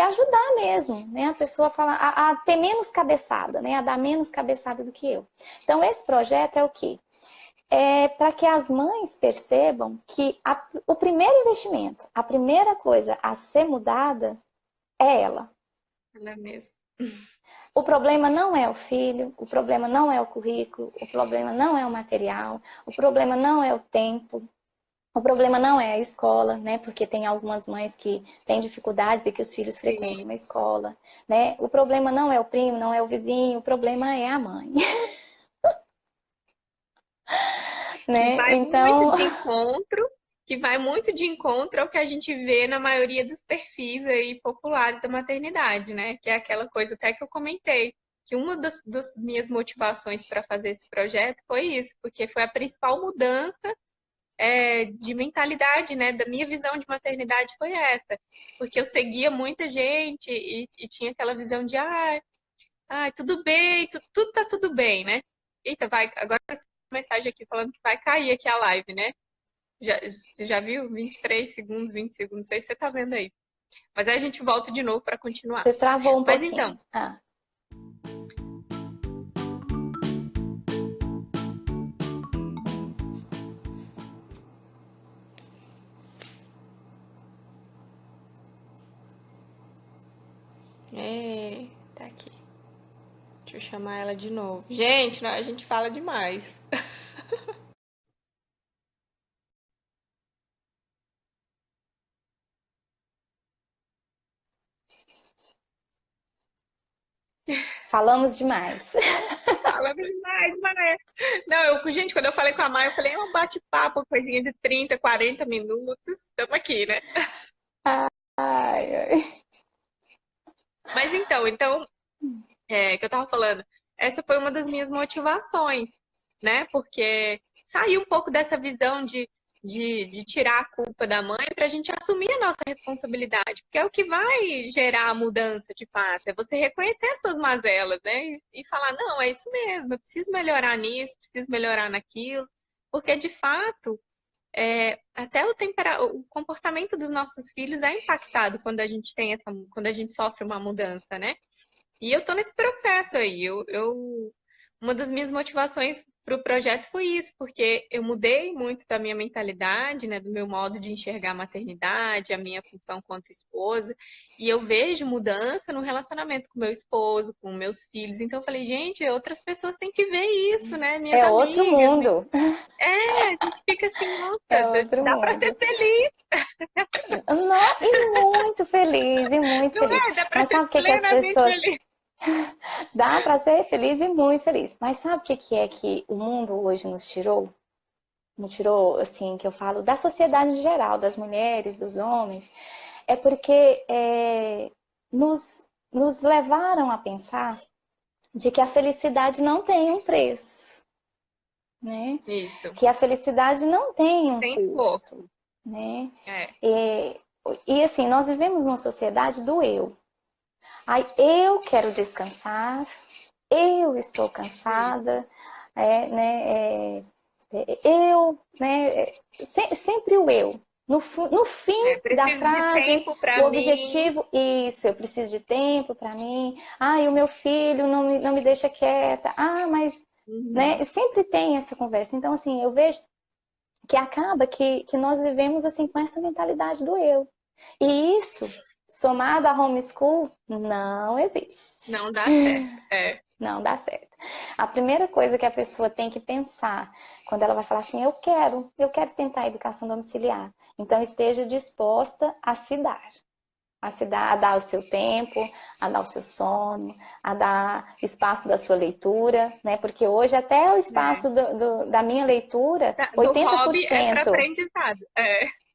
ajudar mesmo, né? A pessoa a ter menos cabeçada, né? A dar menos cabeçada do que eu. Então, esse projeto é o quê? É para que as mães percebam que o primeiro investimento, a primeira coisa a ser mudada é ela. Ela mesma. O problema não é o filho, o problema não é o currículo, o problema não é o material, o problema não é o tempo, o problema não é a escola, né? Porque tem algumas mães que têm dificuldades e que os filhos frequentam Sim. uma escola, né? O problema não é o primo, não é o vizinho, o problema é a mãe, Que né? vai muito Então, de encontro, que vai muito de encontro ao que a gente vê na maioria dos perfis aí populares da maternidade, né? Que é aquela coisa até que eu comentei, que uma das minhas motivações para fazer esse projeto foi isso, porque foi a principal mudança de mentalidade, né? Da minha visão de maternidade foi essa. Porque eu seguia muita gente e tinha aquela visão de, tudo bem, tudo tá tudo bem, né? Eita, vai, agora essa mensagem aqui falando que vai cair aqui a live, né? Você já viu? 23 segundos, 20 segundos, não sei se você tá vendo aí. Mas aí a gente volta de novo para continuar. você travou um Mas então, pouquinho. Ah, Deixa eu chamar ela de novo. Gente, a gente fala demais. Falamos demais. Fala demais, Maia. Não, gente, quando eu falei com a Maia, eu falei, é um bate-papo, coisinha de 30, 40 minutos. Estamos aqui, né? Ai, ai. Mas então, que eu tava falando, essa foi uma das minhas motivações, né? Porque sair um pouco dessa visão de tirar a culpa da mãe para a gente assumir a nossa responsabilidade, porque é o que vai gerar a mudança de fato, é você reconhecer as suas mazelas, né? E falar, não, é isso mesmo, eu preciso melhorar nisso, preciso melhorar naquilo, porque de fato, até o comportamento dos nossos filhos é impactado quando a gente quando a gente sofre uma mudança, né? E eu tô nesse processo aí. Uma das minhas motivações para o projeto foi isso, porque eu mudei muito da minha mentalidade, né, do meu modo de enxergar a maternidade, a minha função quanto esposa, e eu vejo mudança no relacionamento com meu esposo, com meus filhos. Então eu falei, gente, outras pessoas têm que ver isso, né, minhas É outro amigas. mundo. A gente fica assim, É nossa, outro dá para ser mundo. feliz, E muito feliz, e muito não feliz. é? Dá para Mas ser sabe o que que as plenamente pessoas... feliz. Dá para ser feliz e muito feliz. Mas sabe o que que é que o mundo hoje nos tirou? Nos tirou, assim, que eu falo da sociedade em geral, das mulheres, dos homens. É porque nos levaram a pensar de que a felicidade não tem um preço, né? Isso, Que a felicidade não tem um sem esforço. custo, né? É. E assim, nós vivemos numa sociedade do eu. Aí eu quero descansar, eu estou cansada, né, sempre o eu. No fim da Preciso de frase, tempo o para mim. objetivo, isso, eu preciso de tempo para mim. E o meu filho não me deixa quieta. Mas, Uhum. né, sempre tem essa conversa. Então, assim, eu vejo que acaba que nós vivemos assim com essa mentalidade do eu. E isso, somado a homeschool, não existe. Não dá certo. Não dá certo. A primeira coisa que a pessoa tem que pensar quando ela vai falar assim, eu quero tentar a educação domiciliar. Então esteja disposta a dar o seu tempo, a dar o seu sono, a dar espaço da sua leitura, né? Porque hoje até o É. espaço da minha leitura, Do hobby é para 80%, aprendizado.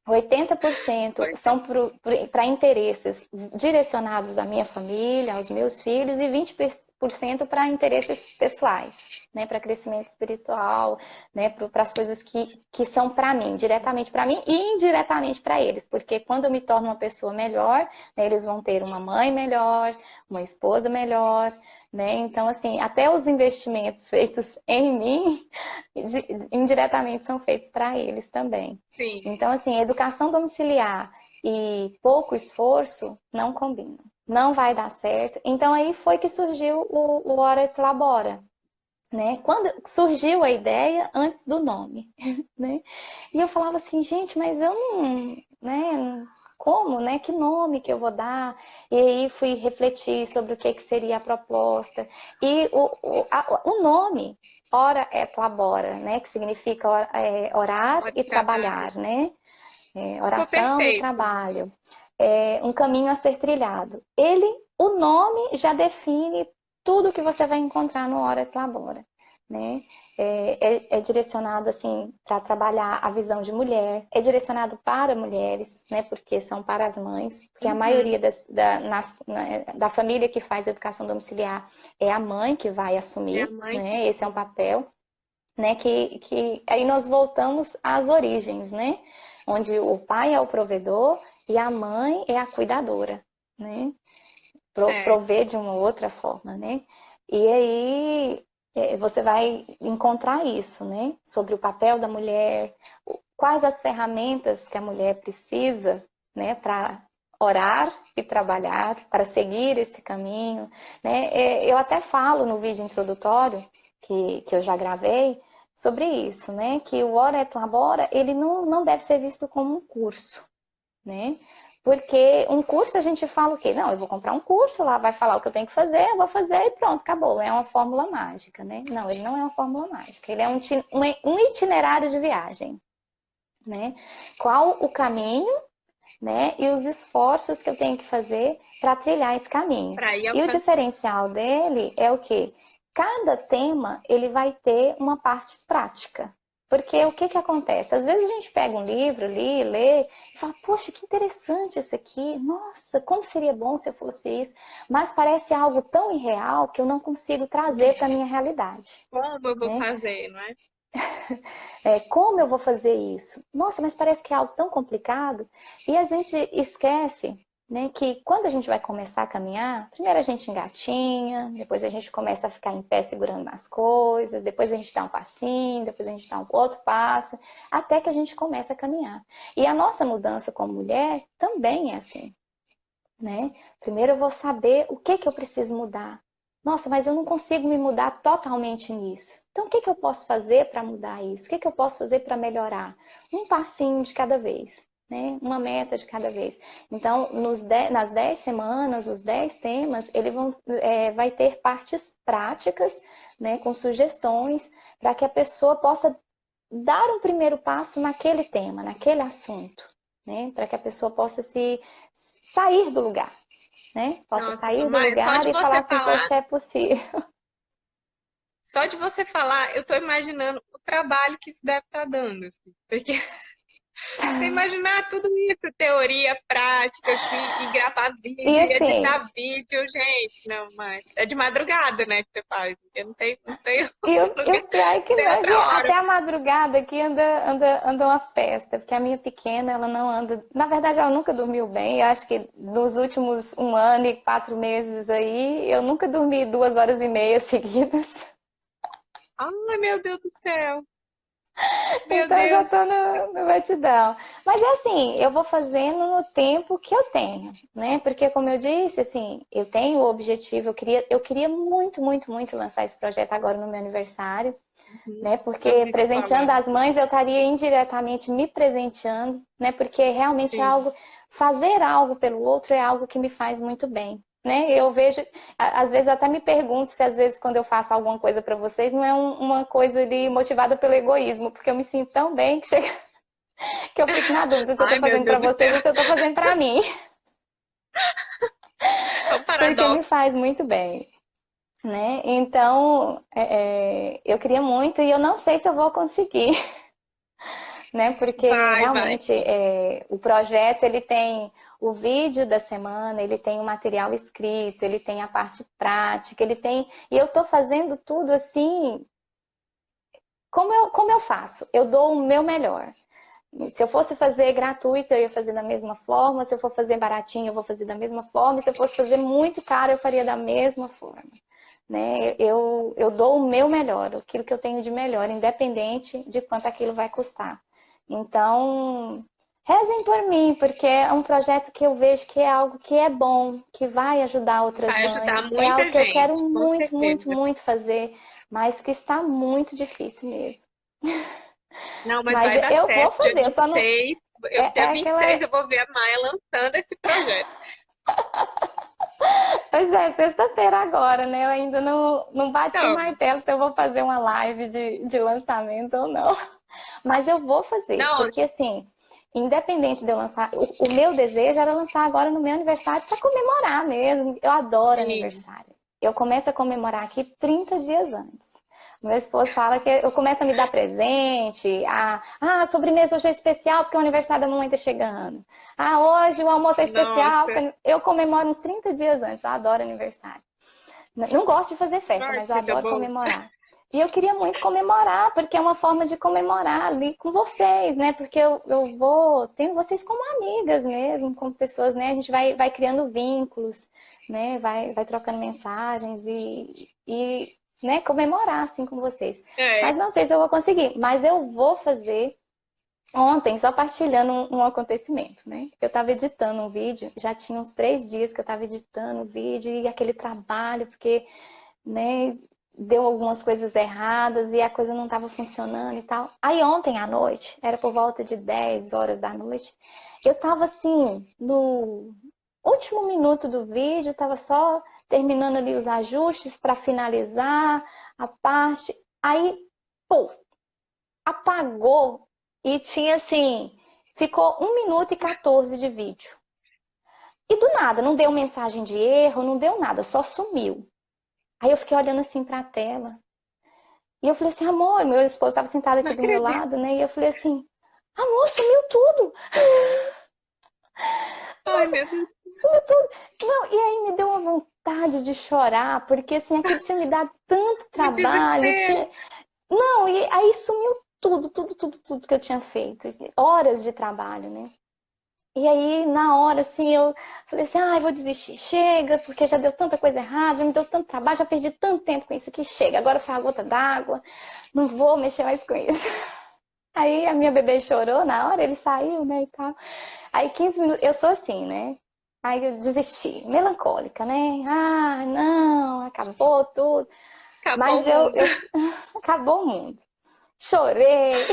80% Pois são para interesses direcionados à minha família, aos meus filhos, e 20% para interesses pessoais, né? Para crescimento espiritual, né? Para as coisas que são para mim, diretamente para mim e indiretamente para eles, porque quando eu me torno uma pessoa melhor, né, eles vão ter uma mãe melhor, uma esposa melhor, né? Então, assim, até os investimentos feitos em mim, indiretamente são feitos para eles também. sim. Então, assim, educação domiciliar e pouco esforço não combinam. Não vai dar certo. Então, aí foi que surgiu o Hora et Labora, né? Quando surgiu a ideia antes do nome, né? E eu falava assim, gente, mas eu não, né? Como, né? Que nome que eu vou dar? E aí fui refletir sobre o que seria a proposta. E o nome, Hora et Labora, né? Que significa orar Pode e trabalho. trabalhar, né? Ficou Oração e perfeito. trabalho. Um caminho a ser trilhado. O nome já define tudo que você vai encontrar no Hora et Labora, né? É direcionado assim para trabalhar a visão de mulher, é direcionado para mulheres, né? Porque são para as mães, porque a Uhum. maioria da família que faz educação domiciliar é a mãe que vai É a assumir, mãe que né? Esse é um papel, né? Que aí nós voltamos às origens, né? Onde o pai é o provedor e a mãe é a cuidadora, né? é. Prover de uma outra forma, né? E aí você vai encontrar isso, né? Sobre o papel da mulher, quais as ferramentas que a mulher precisa, né? Para orar e trabalhar, para seguir esse caminho, né? Eu até falo no vídeo introdutório que eu já gravei sobre isso, né? Que o Ora et Labora, ele não deve ser visto como um curso, né? Porque um curso a gente fala o quê? Não, eu vou comprar um curso, lá vai falar o que eu tenho que fazer, eu vou fazer e pronto, acabou. É uma fórmula mágica, né? Não, ele não é uma fórmula mágica. Ele é um itinerário de viagem, né? Qual o caminho, né? E os esforços que eu tenho que fazer para trilhar esse caminho. Para ir E o alcançar. diferencial dele é o quê? Cada tema ele vai ter uma parte prática. Porque o que que acontece? Às vezes a gente pega um livro ali, lê e fala, poxa, que interessante isso aqui. Nossa, como seria bom se eu fosse isso. Mas parece algo tão irreal que eu não consigo trazer para a minha realidade, Como eu vou né? fazer, não é? Como eu vou fazer isso? Nossa, mas parece que é algo tão complicado. E a gente esquece, né, que quando a gente vai começar a caminhar, primeiro a gente engatinha, depois a gente começa a ficar em pé segurando nas coisas, depois a gente dá um passinho, depois a gente dá um outro passo, até que a gente começa a caminhar. E a nossa mudança como mulher também é assim, né? Primeiro eu vou saber o que que eu preciso mudar. Nossa, mas eu não consigo me mudar totalmente nisso. Então, o que que eu posso fazer para mudar isso? O que que eu posso fazer para melhorar? Um passinho de cada vez, né? Uma meta de cada vez. Então, nas 10 semanas, os 10 temas, vai ter partes práticas, né? Com sugestões para que a pessoa possa dar um primeiro passo naquele tema, naquele assunto, né? Para que a pessoa possa se sair do lugar, né? Possa Nossa, sair do Maia, lugar e falar assim, poxa, é possível. só de você falar, eu tô imaginando o trabalho que isso deve estar dando, assim. Porque você imaginar tudo isso, teoria, prática, assim, e gravar E vídeo, e assim, editar vídeo, gente, não, mas é de madrugada, né, que você faz. Eu não tenho e lugar, o pior é não que tem não, outra hora. até a madrugada aqui anda uma festa, porque a minha pequena, ela não anda. Na verdade, ela nunca dormiu bem. Eu acho que nos últimos 1 ano e 4 meses aí, eu nunca dormi 2 horas e meia seguidas. Ai, meu Deus do céu. Meu Então eu já Deus. tô no batidão. Mas é assim, eu vou fazendo no tempo que eu tenho, né? Porque como eu disse, assim, eu tenho o objetivo, eu queria muito, muito, muito lançar esse projeto agora no meu aniversário, Uhum. né? Eu Porque vi você presenteando falando. as mães, eu estaria indiretamente me presenteando, né? Porque realmente é Sim. algo, fazer algo pelo outro é algo que me faz muito bem. Né? Eu vejo, às vezes eu até me pergunto se às vezes quando eu faço alguma coisa para vocês não é uma coisa ali motivada pelo egoísmo, porque eu me sinto tão bem que, chega, que eu fico na dúvida se eu estou Ai, meu fazendo Deus para do vocês céu. ou se eu estou fazendo para mim, É um porque me paradoxo. faz muito bem. Né? Então, eu queria muito e eu não sei se eu vou conseguir. Né? Porque Vai, realmente sim. o projeto ele tem o vídeo da semana, ele tem o material escrito, ele tem a parte prática, ele tem. E eu estou fazendo tudo assim, como eu faço? Eu dou o meu melhor. Se eu fosse fazer gratuito, eu ia fazer da mesma forma. Se eu for fazer baratinho, eu vou fazer da mesma forma. E se eu fosse fazer muito caro, eu faria da mesma forma. Né? Eu dou o meu melhor, aquilo que eu tenho de melhor, independente de quanto aquilo vai custar. Então, rezem por mim, porque é um projeto que eu vejo que é algo que é bom, que vai ajudar outras Vai ajudar mães. É algo muita que eu quero gente, com muito, muito, certeza. muito fazer, mas que está muito difícil mesmo. Não, mas Mas vai dar eu vou certo. Dia fazer, eu vinte só e não. seis, dia É 26 aquela. eu vou ver a Maia lançando esse projeto. Pois é, sexta-feira agora, né? Eu ainda não bati o Então, martelo se eu vou fazer uma live de lançamento ou não. Mas eu vou fazer, não, porque assim, independente de eu lançar, o meu desejo era lançar agora no meu aniversário para comemorar mesmo. Eu adoro sim. aniversário. Eu começo a comemorar aqui 30 dias antes. Meu esposo fala que eu começo a me dar presente, a sobremesa hoje é especial porque o aniversário da mamãe tá chegando. Ah, hoje o almoço é especial, Nossa, porque eu comemoro uns 30 dias antes, eu adoro aniversário. Não gosto de fazer festa, ai, mas eu coisa adoro boa. comemorar. E eu queria muito comemorar, porque é uma forma de comemorar ali com vocês, né? Porque eu vou tendo vocês como amigas mesmo, como pessoas, né? A gente vai criando vínculos, né? Vai trocando mensagens e né? Comemorar assim com vocês. É, Mas não sei se eu vou conseguir, mas eu vou fazer. Ontem, só partilhando um acontecimento, né? Eu estava editando um vídeo, já tinha uns 3 dias que eu estava editando o vídeo e aquele trabalho, porque, né? deu algumas coisas erradas e a coisa não estava funcionando e tal. Aí ontem à noite, era por volta de 10 horas da noite, eu estava assim, no último minuto do vídeo, estava só terminando ali os ajustes para finalizar a parte. Aí, pô, apagou e tinha assim, ficou 1 minuto e 14 de vídeo. E do nada, não deu mensagem de erro, não deu nada, só sumiu. Aí eu fiquei olhando assim para a tela. E eu falei assim, amor, meu esposo estava sentado Não aqui do meu acredito. lado, né? E eu falei assim, amor, sumiu tudo. Ai, meu Deus. Sumiu tudo. Não, e aí me deu uma vontade de chorar, porque assim, aquilo tinha me dado tanto Que trabalho, desespero. tinha... Não, e aí sumiu tudo, tudo, tudo, tudo que eu tinha feito. Horas de trabalho, né? E aí, na hora, assim, eu falei assim, ai, vou desistir, chega, porque já deu tanta coisa errada, já me deu tanto trabalho, já perdi tanto tempo com isso aqui, chega, agora foi a gota d'água, não vou mexer mais com isso. Aí a minha bebê chorou na hora, ele saiu, né, e tal. Aí 15 minutos, eu sou assim, né? Aí eu desisti, melancólica, né? Ah, não, acabou tudo. Acabou Mas o mundo. acabou o mundo. Chorei.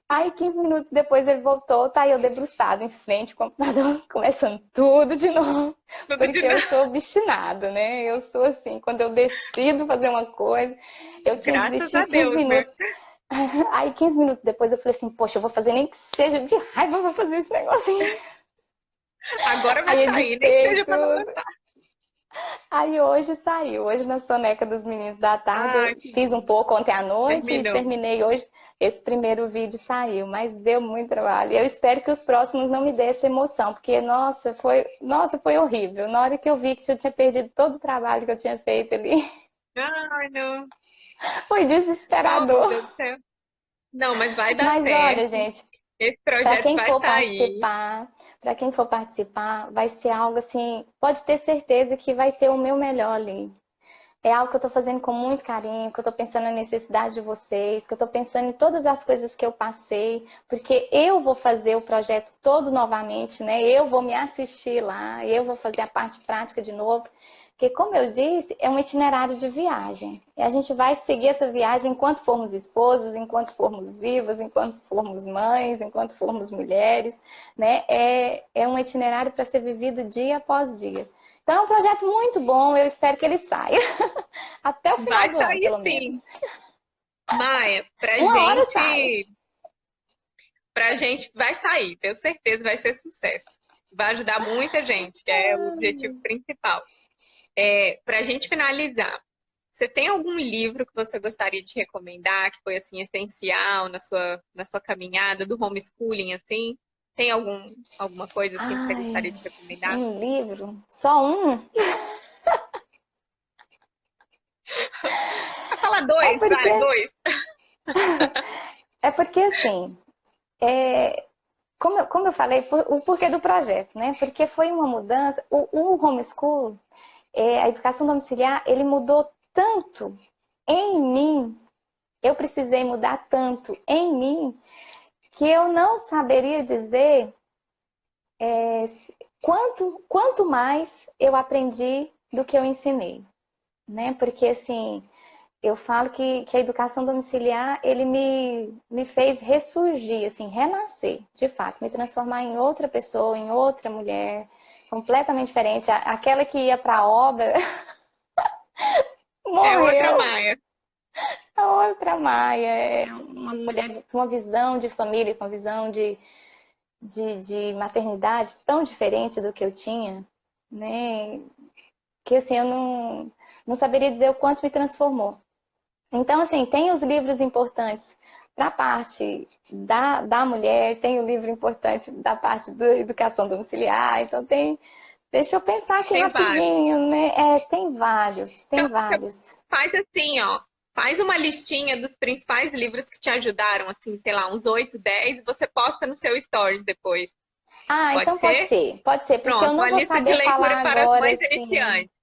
Aí 15 minutos depois ele voltou, tá aí eu debruçada em frente ao computador, começando tudo de novo. Tudo de Porque eu novo. sou obstinada, né? Eu sou assim, quando eu decido fazer uma coisa, eu tinha Graças a desistido 15 Deus, né? minutos. Aí 15 minutos depois eu falei assim, poxa, eu vou fazer nem que seja de raiva, eu vou fazer esse negocinho. Agora vai Aí sair, nem que editei seja para não tudo. lançar. Aí hoje saiu. Hoje na soneca dos meninos da tarde Ai, eu que fiz um bom. pouco ontem à noite e Terminou. terminei hoje. Esse primeiro vídeo saiu, mas deu muito trabalho. E eu espero que os próximos não me dê essa emoção, porque nossa, foi horrível. Na hora que eu vi que eu tinha perdido todo o trabalho que eu tinha feito ali, Ai, não. foi Oh, meu desesperador. Deus do céu. Não, mas vai dar Mas olha, certo. gente, Esse para projeto quem vai for sair. participar, para quem for participar, vai ser algo assim, pode ter certeza que vai ter o meu melhor ali. É algo que eu estou fazendo com muito carinho, que eu estou pensando na necessidade de vocês, que eu estou pensando em todas as coisas que eu passei, porque eu vou fazer o projeto todo novamente, né? Eu vou me assistir lá, eu vou fazer a parte prática de novo. Porque, como eu disse, é um itinerário de viagem. E a gente vai seguir essa viagem enquanto formos esposas, enquanto formos vivas, enquanto formos mães, enquanto formos mulheres, né? É um itinerário para ser vivido dia após dia. Então, é um projeto muito bom, eu espero que ele saia. Até o final Vai do ano, sair pelo menos. sim. Maia, Uma hora sai. pra gente vai sair, tenho certeza vai ser sucesso. Vai ajudar muita gente, que é o objetivo principal. Pra gente finalizar, você tem algum livro que você gostaria de recomendar, que foi assim essencial na sua caminhada do homeschooling assim? Tem alguma coisa assim que você Ai, gostaria de recomendar? um livro? Só um? Ah, fala É dois, porque, vai, dois. é porque assim, é, como eu falei, o porquê do projeto, né? Porque foi uma mudança. O homeschool, a educação domiciliar, ele mudou tanto em mim. Eu precisei mudar tanto em mim que eu não saberia dizer quanto mais eu aprendi do que eu ensinei, né? Porque assim, eu falo que a educação domiciliar, ele me fez ressurgir, assim, renascer, de fato, me transformar em outra pessoa, em outra mulher, completamente diferente. Aquela que ia para a obra É outra morreu, Maia. a outra Maia, é uma mulher com uma visão de família, com uma visão de maternidade tão diferente do que eu tinha, né? Que assim, eu não saberia dizer o quanto me transformou. Então, assim, tem os livros importantes para a parte da mulher, tem o livro importante da parte da educação domiciliar, então tem. Deixa eu pensar aqui Tem vários. rapidinho, né? Tem vários, tem Então, você vários. faz assim, ó. Faz uma listinha dos principais livros que te ajudaram, assim, sei lá, uns 8, 10, e você posta no seu stories depois. Ah, Pode então ser? pode ser, porque eu Pronto, não uma vou lista de saber leitura falar para as agora, mães assim. iniciantes.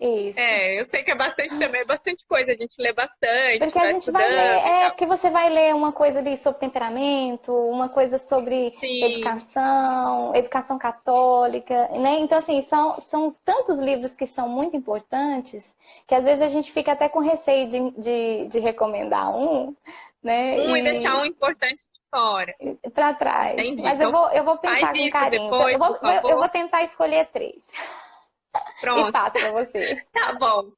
Isso. Eu sei que é bastante também, é bastante coisa, a gente lê bastante, Porque a vai gente vai ler, estudando e tal. porque você vai ler uma coisa ali sobre temperamento, uma coisa sobre Sim, educação, educação católica, né? Então, assim, são tantos livros que são muito importantes que às vezes a gente fica até com receio de recomendar um, né? um e deixar um importante de fora. E para trás. Entendi. Mas Então, eu vou faz pensar com isso carinho. Então, depois, por eu vou favor. tentar escolher três e Pronto, passo para você. tá bom.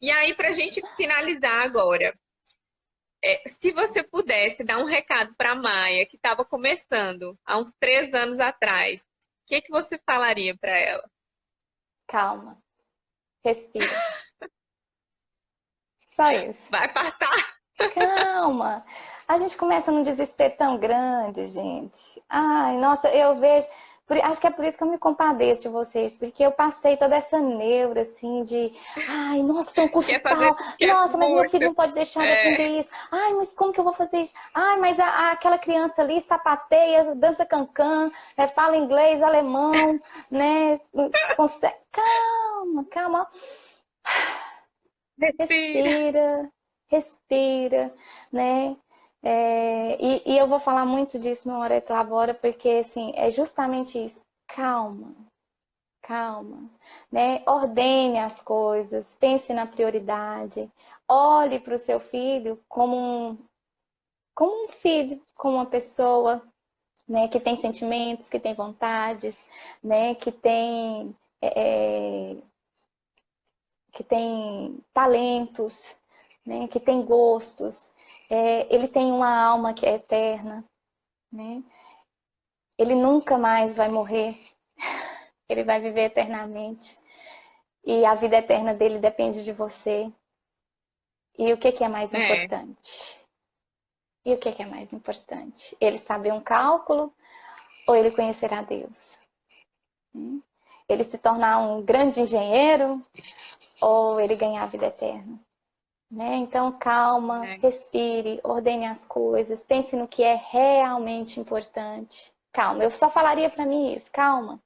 E aí, pra gente finalizar agora, se você pudesse dar um recado para a Maia, que estava começando há uns 3 anos atrás, o que que você falaria para ela? Calma, respira. Só isso. Vai passar? Calma. A gente começa num desespero tão grande, gente. Ai, nossa, eu vejo. Acho que é por isso que eu me compadeço de vocês, porque eu passei toda essa neura, assim, de. Ai, nossa, tem um curso Quer fazer tal. tudo que é Nossa, mas meu filho curso? não pode deixar de aprender É, isso. Ai, mas como que eu vou fazer isso? Ai, mas aquela criança ali sapateia, dança cancan, fala inglês, alemão, né? Consegue. Calma, calma. respira. Respira, respira, né? E eu vou falar muito disso no Hora de Labora, porque assim, é justamente isso. Calma, calma, né? Ordene as coisas, pense na prioridade, olhe para o seu filho como um filho, como uma pessoa, né? Que tem sentimentos, que tem vontades, né? É, que tem talentos, né? Que tem gostos. Ele tem uma alma que é eterna, né? Ele nunca mais vai morrer, ele vai viver eternamente. E a vida eterna dele depende de você. E o que é mais É, importante? E o que é mais importante? Ele saber um cálculo ou ele conhecer a Deus? Ele se tornar um grande engenheiro ou ele ganhar a vida eterna? Né? Então, calma, é. respire, ordene as coisas, pense no que é realmente importante. Calma, eu só falaria para mim isso, calma.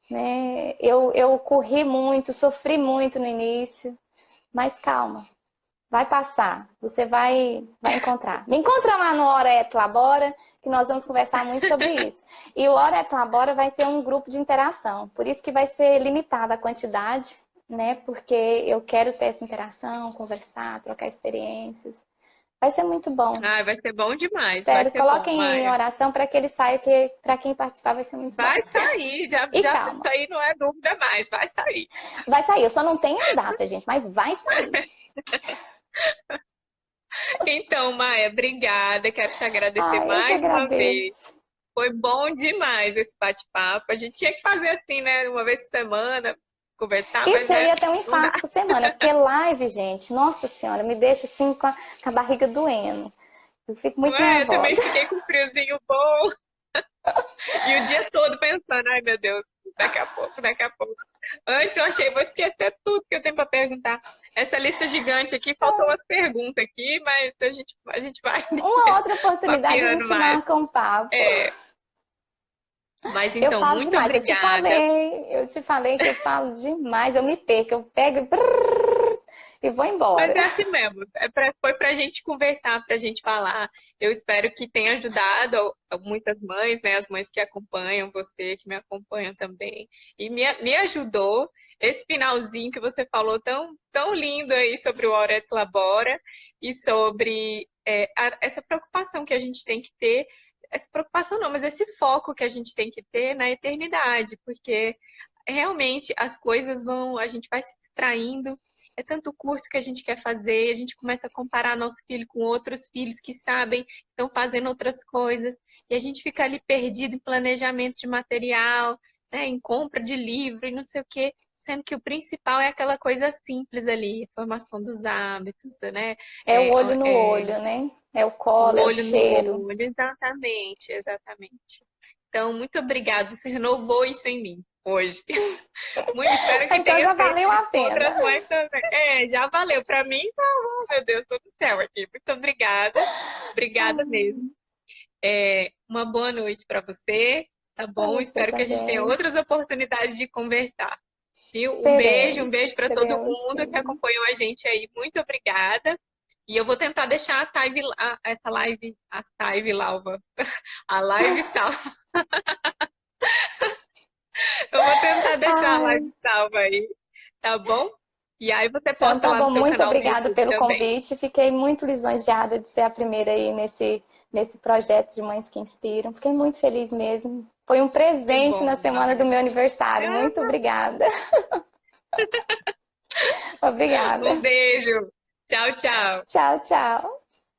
Né? Eu corri muito, sofri muito no início, mas calma, vai passar, você vai encontrar. Me encontra lá no Hora et Labora, que nós vamos conversar muito sobre isso. E o Hora et Labora vai ter um grupo de interação, por isso que vai ser limitada a quantidade, né? Porque eu quero ter essa interação, conversar, trocar experiências. Vai ser muito bom. Ah, vai ser bom demais, vai Espero. ser bom, Coloquem em Maia. oração para que ele saia, porque para quem participar vai ser muito bom. Vai sair, E isso calma, aí não é dúvida mais, vai sair. vai sair. Eu só não tenho a data, gente, mas vai sair. Então, Maia, obrigada. Quero te agradecer Ah, eu que mais uma vez. agradeço. Foi bom demais esse bate-papo. A gente tinha que fazer assim, né? Uma vez por semana, conversar, mas Ixi, eu né? ia ter um Não dá. infarto por semana, porque live, gente, nossa senhora, me deixa assim com a barriga doendo. Eu fico Não muito é? Eu também nervosa. fiquei com um friozinho bom. E o dia todo pensando, ai meu Deus, daqui a pouco, daqui a pouco. Antes eu achei, vou esquecer tudo que eu tenho para perguntar. Essa lista gigante aqui, faltou umas perguntas aqui, mas a gente vai Uma outra oportunidade a mapeando gente mais. marca um papo. É, mas Eu então, falo muito demais, obrigada. eu te falei que eu falo demais, eu me perco, eu pego e vou Mas embora. é assim mesmo. Foi para a gente conversar, para a gente falar. Eu espero que tenha ajudado muitas mães, né? As mães que acompanham você, que me acompanham também. E me ajudou esse finalzinho que você falou tão, tão lindo aí sobre o Hora et Labora e sobre essa preocupação que a gente tem que ter. Essa preocupação não, mas esse foco que a gente tem que ter na eternidade, porque realmente as coisas vão, a gente vai se distraindo. É tanto curso que a gente quer fazer, a gente começa a comparar nosso filho com outros filhos que sabem, estão fazendo outras coisas, e a gente fica ali perdido em planejamento de material, né, em compra de livro e não sei o quê, sendo que o principal é aquela coisa simples ali, formação dos hábitos, né? É o É, olho no é, olho, né? É o o colo, é o olho no cheiro. olho, exatamente, exatamente. Então, muito obrigada, você renovou isso em mim hoje. Espero que Então tenha já feito valeu a isso com pena. outras mães também. Já valeu. Para mim, tá, oh, meu Deus, tô no céu aqui. Muito obrigada. Obrigada mesmo. Uma boa noite para você, tá Pra bom? você Espero que a gente tenha também. outras oportunidades de conversar. Viu? Um Teremos, beijo para todo teremos mundo que sim. acompanhou a gente aí. Muito obrigada. E eu vou tentar deixar a live salva. A live salva. Eu vou tentar deixar a live Ai, salva aí, tá bom? E aí você então posta tá lá no bom, seu muito canal do obrigada YouTube pelo também. convite. Fiquei muito lisonjeada de ser a primeira aí nesse projeto de Mães que Inspiram. Fiquei muito feliz mesmo. Foi um Que presente na bom, semana do Magda. meu aniversário. Muito obrigada. Um Obrigada. beijo. Tchau, tchau. Tchau, tchau.